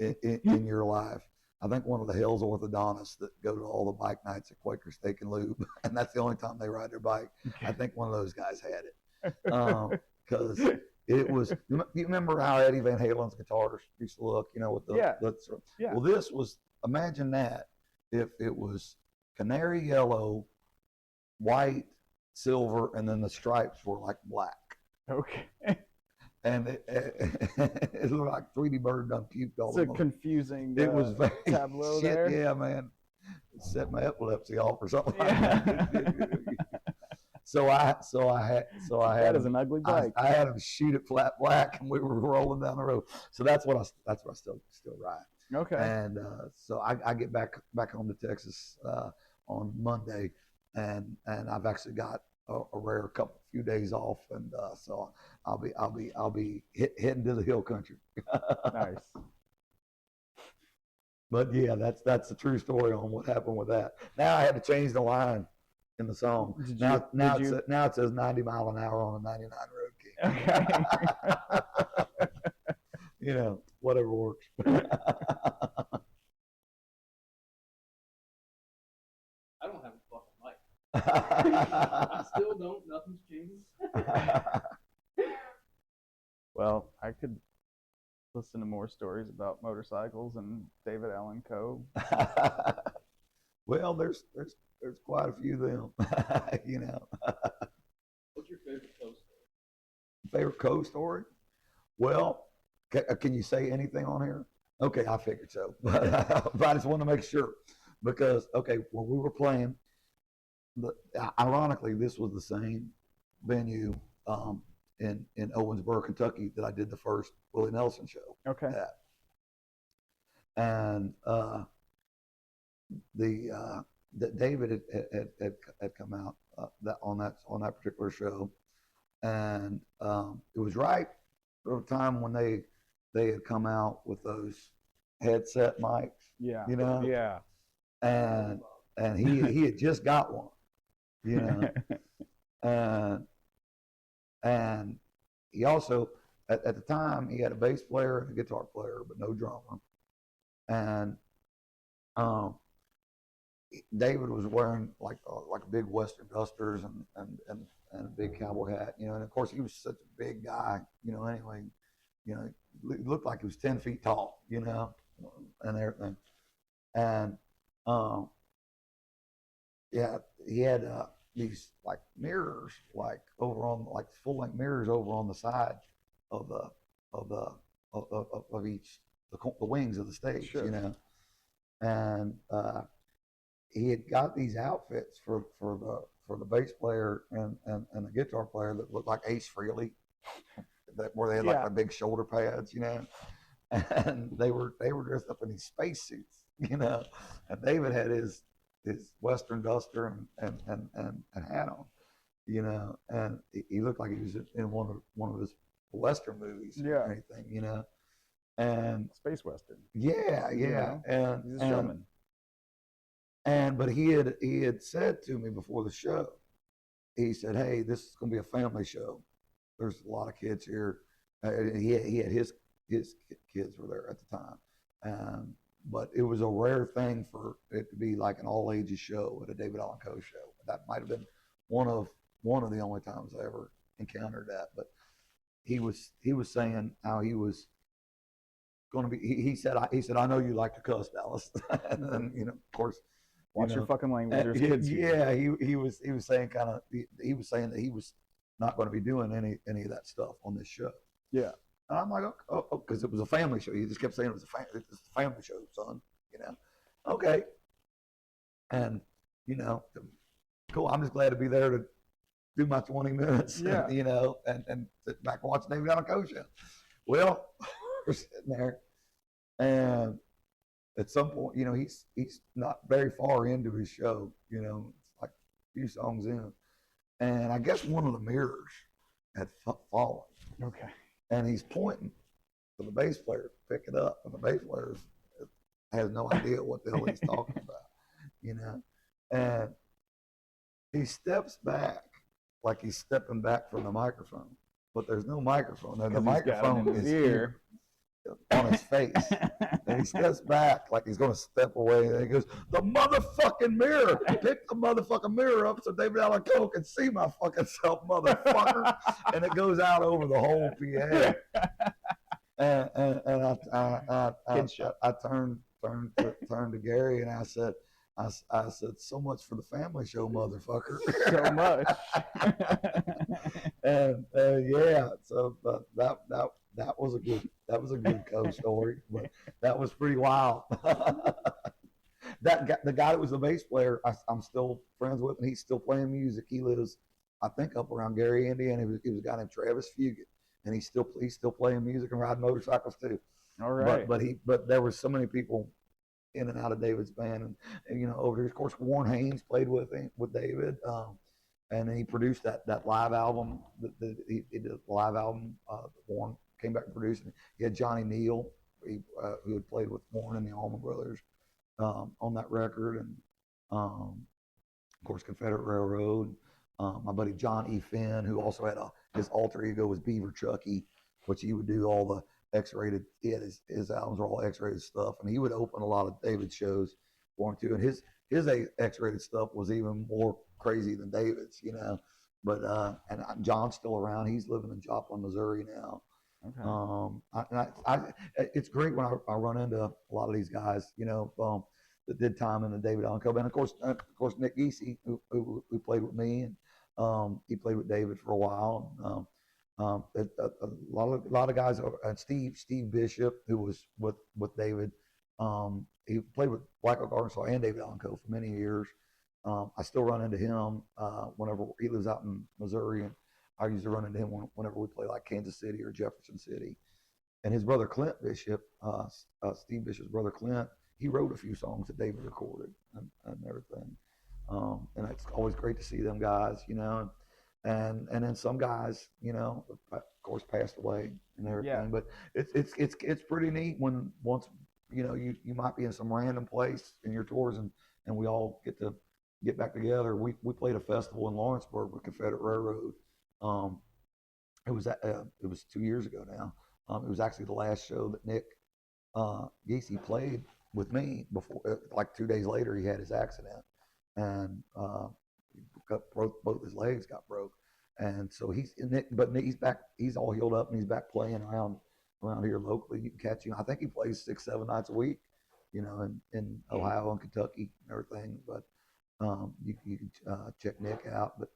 in your life. I think one of the Hell's orthodontists that go to all the bike nights at Quaker Steak and Lube, and that's the only time they ride their bike. I think one of those guys had it, because it was. You remember how Eddie Van Halen's guitars used to look, you know, with the Well, this was. Imagine that if it was canary yellow, white, silver, and then the stripes were like black. Okay. And it looked like 3D Bird done puked all over. It's a confusing it was very tableau shit, there. Yeah, man. It set my epilepsy off or something. So I had that is an ugly bike. I had him shoot it flat black, and we were rolling down the road. So that's what I still ride. Okay. And so I get back home to Texas on Monday, and I've actually got a rare few days off, and so I'll be heading to the hill country. Nice. But yeah, that's the true story on what happened with that. Now I had to change the line in the song. Now it says 90 mile an hour on a '99 Road King. Okay. You know, whatever works. Still don't. Nothing's changed. Well, I could listen to more stories about motorcycles and David Allan Coe. Well, there's quite a few of them, you know. What's your favorite Coe story? Favorite Coe story? Well, can you say anything on here? Okay, I figured so, but I just want to make sure because okay, when we were playing, ironically, this was the same venue in Owensboro, Kentucky, that I did the first Willie Nelson show. Okay. At. And David had come out on that particular show, and it was right for the time when they had come out with those headset mics. Yeah. You know. Yeah. And he had just got one. You know. And he also at the time he had a bass player and a guitar player, but no drummer. And David was wearing like big Western dusters and a big cowboy hat, you know. And of course he was such a big guy, you know. Anyway, you know, he looked like he was 10 feet tall, you know, and everything. And yeah, he had these like mirrors, like over on like full length mirrors over on the side of each the wings of the stage, sure. You know. And he had got these outfits for the bass player and the guitar player that looked like Ace Frehley, where they had like the big shoulder pads, you know. And they were dressed up in these space suits, you know. And David had his Western duster and hat on, you know, and he looked like he was in one of his Western movies or anything, you know. And space Western. Yeah. And he's a showman. But he had said to me before the show, he said, "Hey, this is going to be a family show. There's a lot of kids here." He had his kids were there at the time, but it was a rare thing for it to be like an all ages show at a David Allan Coe show. That might have been one of the only times I ever encountered that. But he was saying how he was going to be. He said, "I know you like to cuss, Dallas," and then, you know, of course. Watch your fucking language. Yeah, he was saying he was saying that he was not going to be doing any of that stuff on this show. Yeah. And I'm like, oh, because it was a family show. He just kept saying it's a family show, son. You know, okay. And you know, cool. I'm just glad to be there to do my 20 minutes. Yeah. And, you know, and sit back and watch David Allan Coe show. Well, we're sitting there, and at some point, you know, he's not very far into his show. You know, it's like a few songs in, and I guess one of the mirrors had fallen. Okay. And he's pointing to the bass player to pick it up, and the bass player has no idea what the hell he's talking about, you know. And he steps back like he's stepping back from the microphone, but there's no microphone. And the microphone is here on his face. And he steps back like he's going to step away, and he goes, "The motherfucking mirror! Pick the motherfucking mirror up so David Allan Coe can see my fucking self, motherfucker!" And it goes out over the whole PA. And I turned to Gary and I said, "So much for the family show, motherfucker." So much. And yeah, so that was a good Coe story, but that was pretty wild. The guy that was the bass player, I'm still friends with, and he's still playing music. He lives, I think, up around Gary, Indiana. He was a guy named Travis Fugit, and he's still playing music and riding motorcycles too. All right. But there were so many people in and out of David's band, and you know, over there, of course, Warren Haynes played with David. And then he produced that live album. He did a live album. Warren came back and produced it. He had Johnny Neal, who had played with Warren and the Allman Brothers on that record, and of course Confederate Railroad. My buddy John E. Finn, who also had his alter ego was Beaver Chucky, which he would do all the X-rated. His albums were all X-rated stuff, and he would open a lot of David's shows for him too. And his X-rated stuff was even more crazy than David's, But and John's still around. He's living in Joplin, Missouri now. Okay. It's great when I run into a lot of these guys, that did time in the David Allan Coe. And of course, Nick Geesey, who played with me, and he played with David for a while. A lot of guys, and Steve Bishop, who was with David, he played with Black Oak, Arkansas, and David Allan Coe for many years. I still run into him whenever he lives out in Missouri, and I used to run into him whenever we play like Kansas City or Jefferson City. And his brother Clint Bishop, Steve Bishop's brother Clint, he wrote a few songs that David recorded and everything. And it's always great to see them guys, and then some guys, of course, passed away and everything. Yeah. But it's pretty neat when once you might be in some random place in your tours, and we all get back together. We played a festival in Lawrenceburg with Confederate Railroad. It was 2 years ago now. It was actually the last show that Nick Geesey played with me before. Like 2 days later, he had his accident, and both his legs got broke, and so he's back. He's all healed up, and he's back playing around here locally. You can catch him. I think he plays 6-7 nights a week, in Ohio and Kentucky and everything. But you can check Nick out. But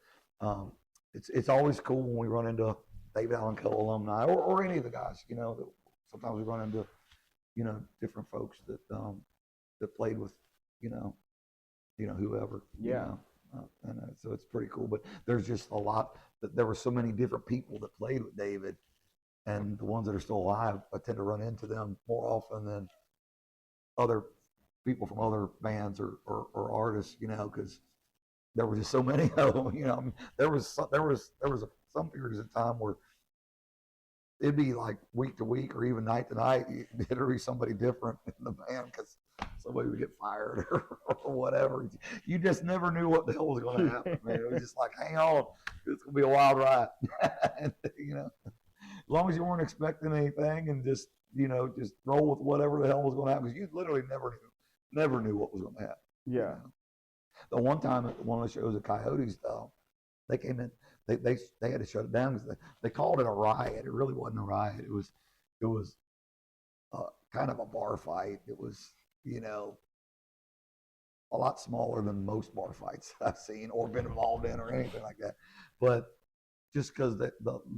it's always cool when we run into David Allan Coe alumni or any of the guys. Sometimes we run into different folks that played with whoever. Yeah. So it's pretty cool. But there's just a lot. There were so many different people that played with David, and the ones that are still alive, I tend to run into them more often than other people from other bands or artists, because there were just so many of them. There was some periods of time where it'd be like week to week or even night to night. It'd be somebody different in the band because somebody would get fired or whatever. You just never knew what the hell was going to happen, man. It was just like, hang on, it's going to be a wild ride. And, as long as you weren't expecting anything and just roll with whatever the hell was going to happen, because you literally never knew what was going to happen. Yeah. The one time at one of the shows at Coyotes, they came in, they had to shut it down because they called it a riot. It really wasn't a riot. It was kind of a bar fight. It was a lot smaller than most bar fights I've seen or been involved in or anything like that. But just because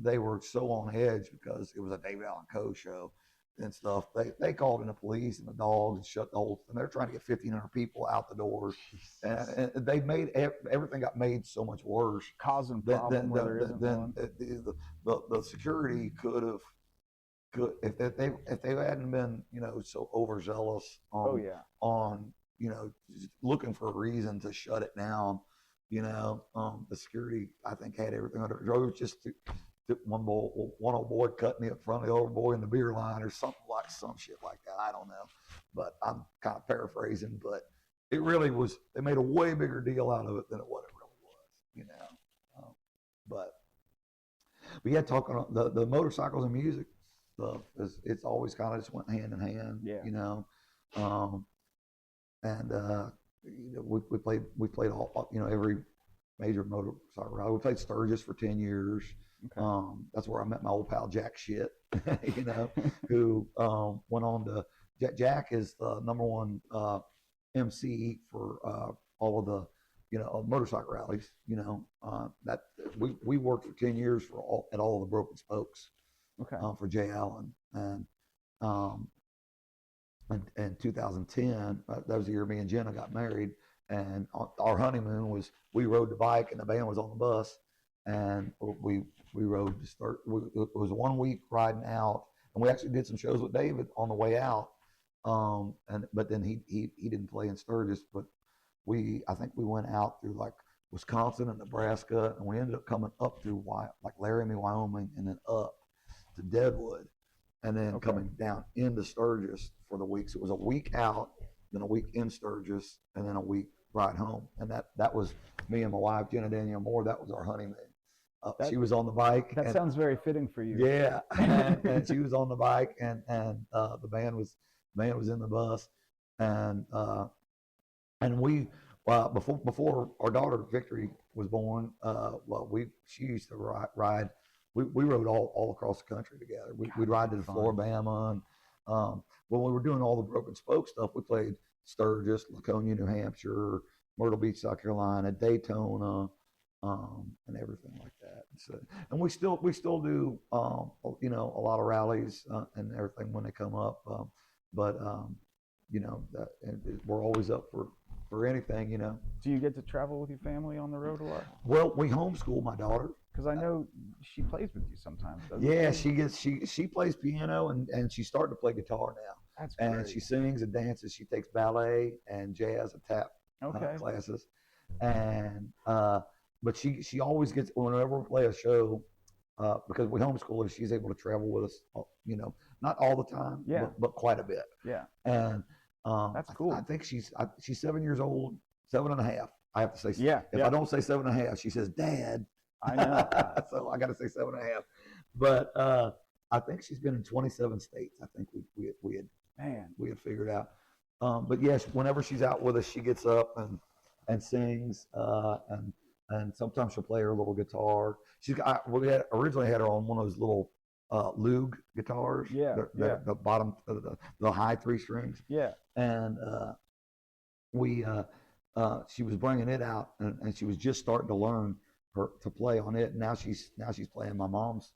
they were so on edge because it was a David Allan Coe show and stuff, they called in the police and the dogs and shut the whole. And they're trying to get 1,500 people out the doors, and they made everything got made so much worse, causing problem where there isn't one. The security could if they hadn't been so overzealous on just looking for a reason to shut it down. The security, I think, had everything under control. It was just one old boy cutting in front of the other boy in the beer line or some shit like that. I don't know, but I'm kind of paraphrasing. But it really was. They made a way bigger deal out of it than what it really was. But yeah, talking on the motorcycles and music stuff it's always kind of just went hand in hand. Yeah. And we played all every major motorcycle ride. We played Sturgis for 10 years. Okay. That's where I met my old pal Jack Shit, who went on to Jack is the #1 MC for all of the motorcycle rallies. That we worked for 10 years at all of the Broken Spokes. Okay. For Jay Allen, and in 2010, that was the year me and Jenna got married, and our honeymoon was we rode the bike and the band was on the bus, and we rode to start. It was 1 week riding out, and we actually did some shows with David on the way out. But then he didn't play in Sturgis, but I think we went out through like Wisconsin and Nebraska, and we ended up coming up through like Laramie, Wyoming, and then up to Deadwood, and then coming down into Sturgis for the weeks. It was a week out, then a week in Sturgis, and then a week ride home. And that was me and my wife, Jenna Danielle Moore. That was our honeymoon. She was on the bike. That sounds very fitting for you. Yeah, and she was on the bike, and the band was in the bus, and we Well, before our daughter Victory was born, she used to ride. We rode all across the country together. We'd ride to the Floribama, and when we were doing all the Broken Spoke stuff, we played Sturgis, Laconia, New Hampshire, Myrtle Beach, South Carolina, Daytona, and everything like that. So, and we still do a lot of rallies and everything when they come up, but we're always up for anything. Do you get to travel with your family on the road a lot? Well, we homeschool my daughter. Because I know she plays with you sometimes. Yeah, she plays piano and she's starting to play guitar now. That's great. And she sings and dances. She takes ballet and jazz and tap classes. And but she always gets, whenever we play a show, because we homeschool her, she's able to travel with us. Not all the time, but quite a bit. Yeah. And that's cool. I think she's 7 years old, 7.5. I have to say. Yeah. If I don't say 7.5, she says, "Dad." I know. So I got to say 7.5. But I think she's been in 27 states. I think we had figured out. But yes, whenever she's out with us, she gets up and sings, and sometimes she'll play her little guitar. We had originally had her on one of those little Loog guitars. Yeah. The bottom, the high 3 strings. Yeah. And she was bringing it out, and she was just starting to learn to play on it. Now she's playing my mom's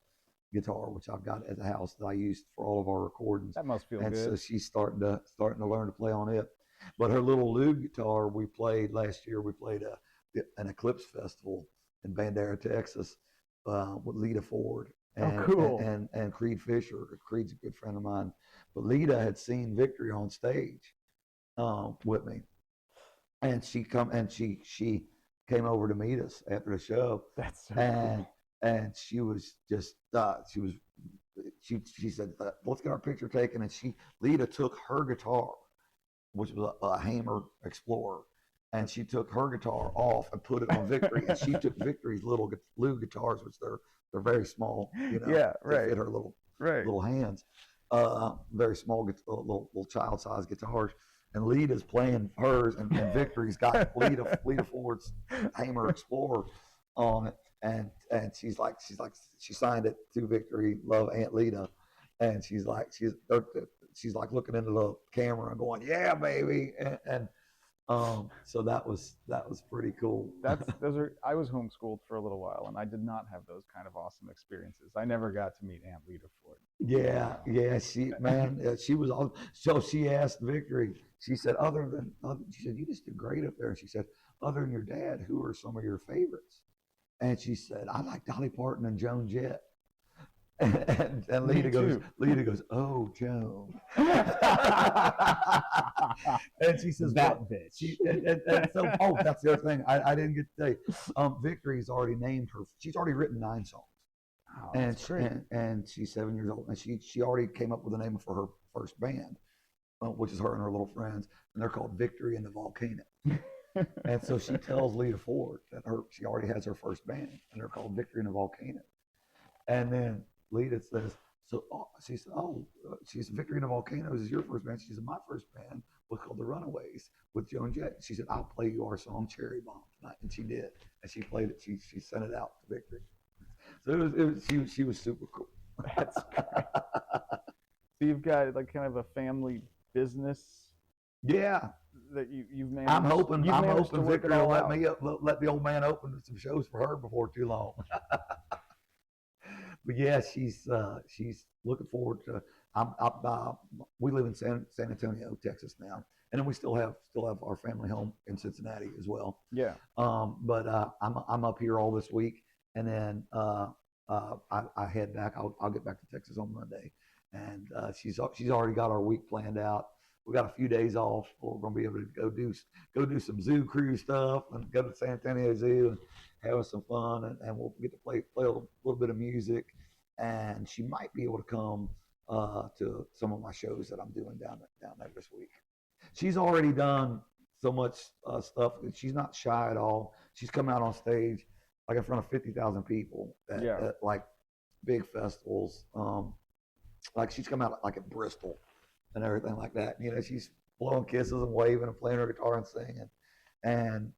guitar, which I've got at the house that I use for all of our recordings. That must feel good. And so she's starting to learn to play on it. But her little Loog guitar, we played last year. We played an Eclipse festival in Bandera, Texas, with Lita Ford and, cool. and Creed Fisher. Creed's a good friend of mine. But Lita had seen Victory on stage with me, and she came over to meet us after the show. That's so cool. And she was just she said, let's get our picture taken. And Lita took her guitar, which was a Hamer Explorer, and she took her guitar off and put it on Victory. And she took Victory's little Lou guitars, which they're very small, yeah, right. They fit her little hands, very small little child size guitars. And Lita's playing hers, and Victory's got Lita Ford's Hamer Explorer on it, and she signed it to Victory, love Aunt Lita, and she's like looking into the camera and going, yeah, baby, and so that was pretty cool. I was homeschooled for a little while, and I did not have those kind of awesome experiences. I never got to meet Aunt Lita Ford. Yeah, she was all. So she asked Victory. She said, she said, you just did great up there. And she said, other than your dad, who are some of your favorites? And she said, I like Dolly Parton and Joan Jett. And Lita goes, oh, Joan. And she says, that bitch. So, that's the other thing. I didn't get to say. Victory's already named her. She's already written 9 songs. Oh, and she's 7 years old. And she already came up with a name for her first band, which is her and her little friends. And they're called Victory and the Volcano. And so she tells Lita Ford that she already has her first band, and they're called Victory and the Volcano. And then Lita says, she said, Victory and the Volcanoes is your first band. She said, my first band was called The Runaways with Joan Jett. She said, I'll play you our song Cherry Bomb tonight. And she did. And she played it. She sent it out to Victory. So she was super cool. That's great. So you've got like kind of a family business. Yeah. That you've managed. I'm hoping Victory will let the old man open some shows for her before too long. But yeah, she's looking forward to. We live in San Antonio, Texas now, and then we still have our family home in Cincinnati as well. Yeah. But I'm up here all this week, and then I head back. I'll get back to Texas on Monday, and she's already got our week planned out. We got a few days off. We're going to be able to go do some zoo cruise stuff and go to San Antonio Zoo and have some fun, and we'll get to play a little bit of music. And she might be able to come to some of my shows that I'm doing down there this week. She's already done so much stuff. She's not shy at all. She's come out on stage like in front of 50,000 people at like big festivals. Like she's come out like at Bristol and everything like that. She's blowing kisses and waving and playing her guitar and singing. and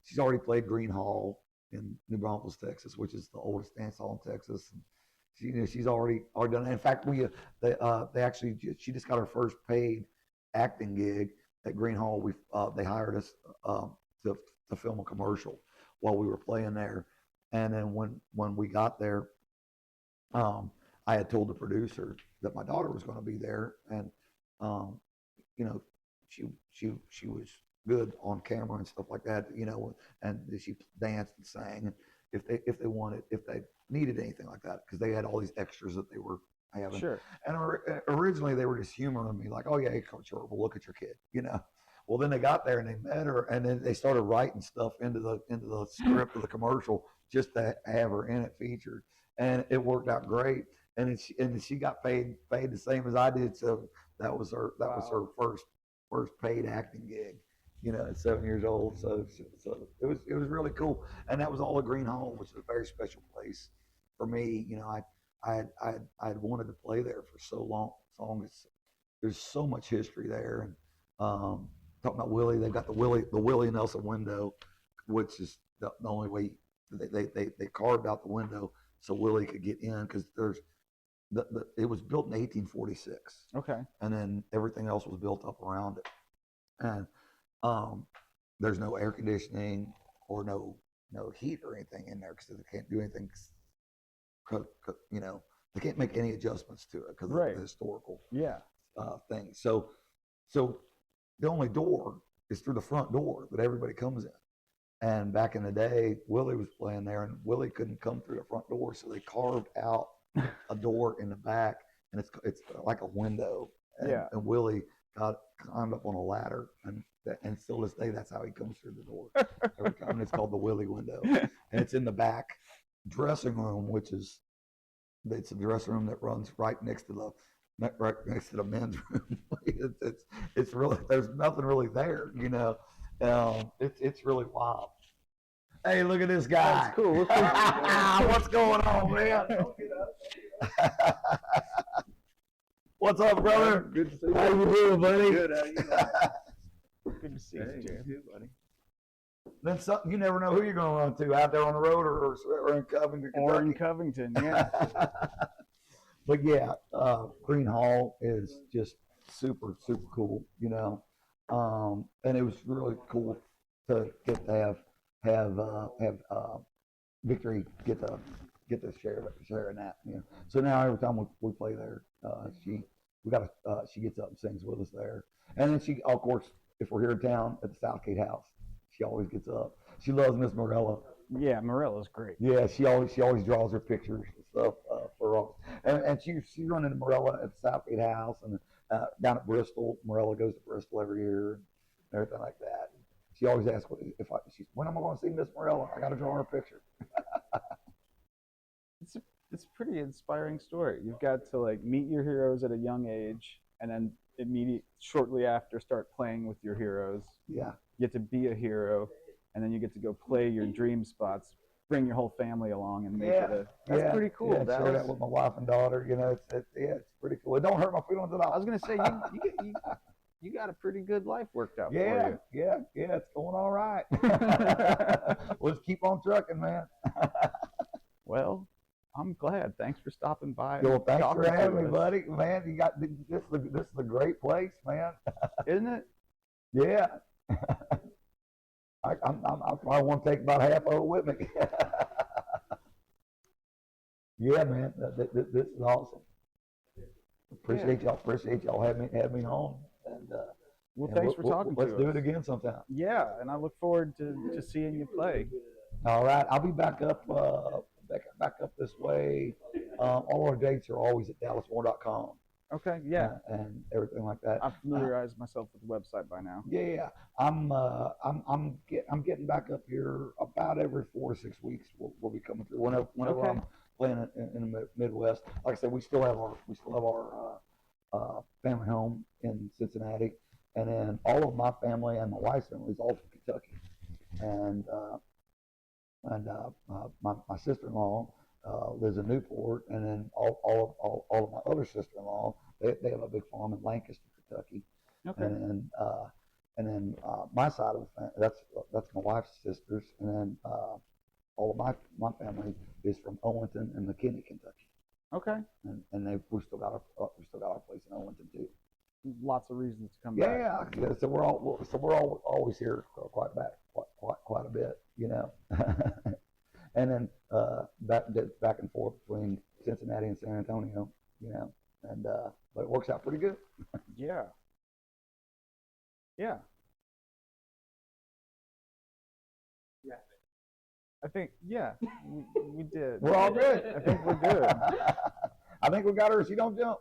she's already played Green Hall in New Braunfels, Texas, which is the oldest dance hall in Texas. And she's already done it. In fact, they actually she just got her first paid acting gig at Green Hall. They hired us to film a commercial while we were playing there, and then when we got there, I had told the producer that my daughter was going to be there, and um, you know, she was good on camera and stuff like that, and she danced and sang, and if they needed anything like that, because they had all these extras that they were having. Sure. And originally they were just humoring me, like, oh yeah, sure, we'll look at your kid. Well, then they got there and they met her, and then they started writing stuff into the script of the commercial just to have her in it featured, and it worked out great. And she got paid the same as I did, so that was her first paid acting gig, at 7 years old. So it was really cool, and that was all at Green Hall, which is a very special place for me. I had wanted to play there for so long. There's so much history there, and talking about Willie, they've got the Willie Nelson window, which is the only way they carved out the window so Willie could get in, because it was built in 1846. Okay. And then everything else was built up around it, and there's no air conditioning or no heat or anything in there, because they can't do anything. They can't make any adjustments to it because of the historical thing. So the only door is through the front door that everybody comes in. And back in the day, Willie was playing there, and Willie couldn't come through the front door, so they carved out a door in the back, and it's like a window. And Willie climbed up on a ladder, and still this day, that's how he comes through the door every time. And it's called the Willie window, and it's in the back dressing room, it's a dressing room that runs right next to the men's room. It's really, there's nothing really there, it's really wild. Hey, look at this guy. That's cool. What's going on, man? What's up, brother? Good to see you. How you doing, buddy? Good. How you doing? Good to see you, Jay. You too, buddy. Then something, you never know who you're going to run to out there on the road or in Covington, Kentucky. Or in Covington, yeah. But yeah, Green Hall is just super, super cool, and it was really cool to get to have Victory get to share in that. So now every time we play there, she gets up and sings with us there, and then she, of course, if we're here in town at the Southgate House, she always gets up. She loves Miss Morella. Yeah, Morella's great. Yeah, she always draws her pictures and stuff for us. And she's running to Morella at the Southgate House, and down at Bristol. Morella goes to Bristol every year and everything like that. She always asks when am I going to see Miss Morella? I got to draw her a picture. It's a pretty inspiring story. You've got to meet your heroes at a young age, and then shortly after start playing with your heroes. Yeah. You get to be a hero, and then you get to go play your dream spots, bring your whole family along, and make it that's pretty cool. Yeah, share that with my wife and daughter. It's pretty cool. It don't hurt my feelings at all. I was gonna say you got a pretty good life worked out for you. Yeah, it's going all right. Let's keep on trucking, man. Well, I'm glad. Thanks for stopping by. Well, thanks for having me, buddy. Man, this is a great place, man. Isn't it? Yeah. I probably want to take about half of it with me. Yeah, man, this is awesome. Appreciate y'all having me on. And well, thanks for talking to us. Let's do it again sometime. Yeah, and I look forward to seeing you play. All right, I'll be back up this way. All our dates are always at dallasmore.com. Okay, yeah, and everything like that. I've familiarized myself with the website by now. Yeah, I'm getting back up here about every 4 to 6 weeks. We'll be coming through whenever I'm playing in the Midwest. Like I said, we still have our family home in Cincinnati, and then all of my family and my wife's family is all from Kentucky, and my sister-in-law lives in Newport, and then all of my other sister-in-law, they have a big farm in Lancaster, Kentucky. Okay. and then my side of the family, that's my wife's sisters, and then all of my family is from Owenston and McKinney, Kentucky. Okay. And we still got our place in Owenston too. Lots of reasons to come Yeah, back. yeah. So we're all always here quite a bit, you know. And then back and forth between Cincinnati and San Antonio, you know, and but it works out pretty good. Yeah. Yeah. Yeah. I think, yeah, we did. We're all good. I think we're good. I think we got her. She don't jump.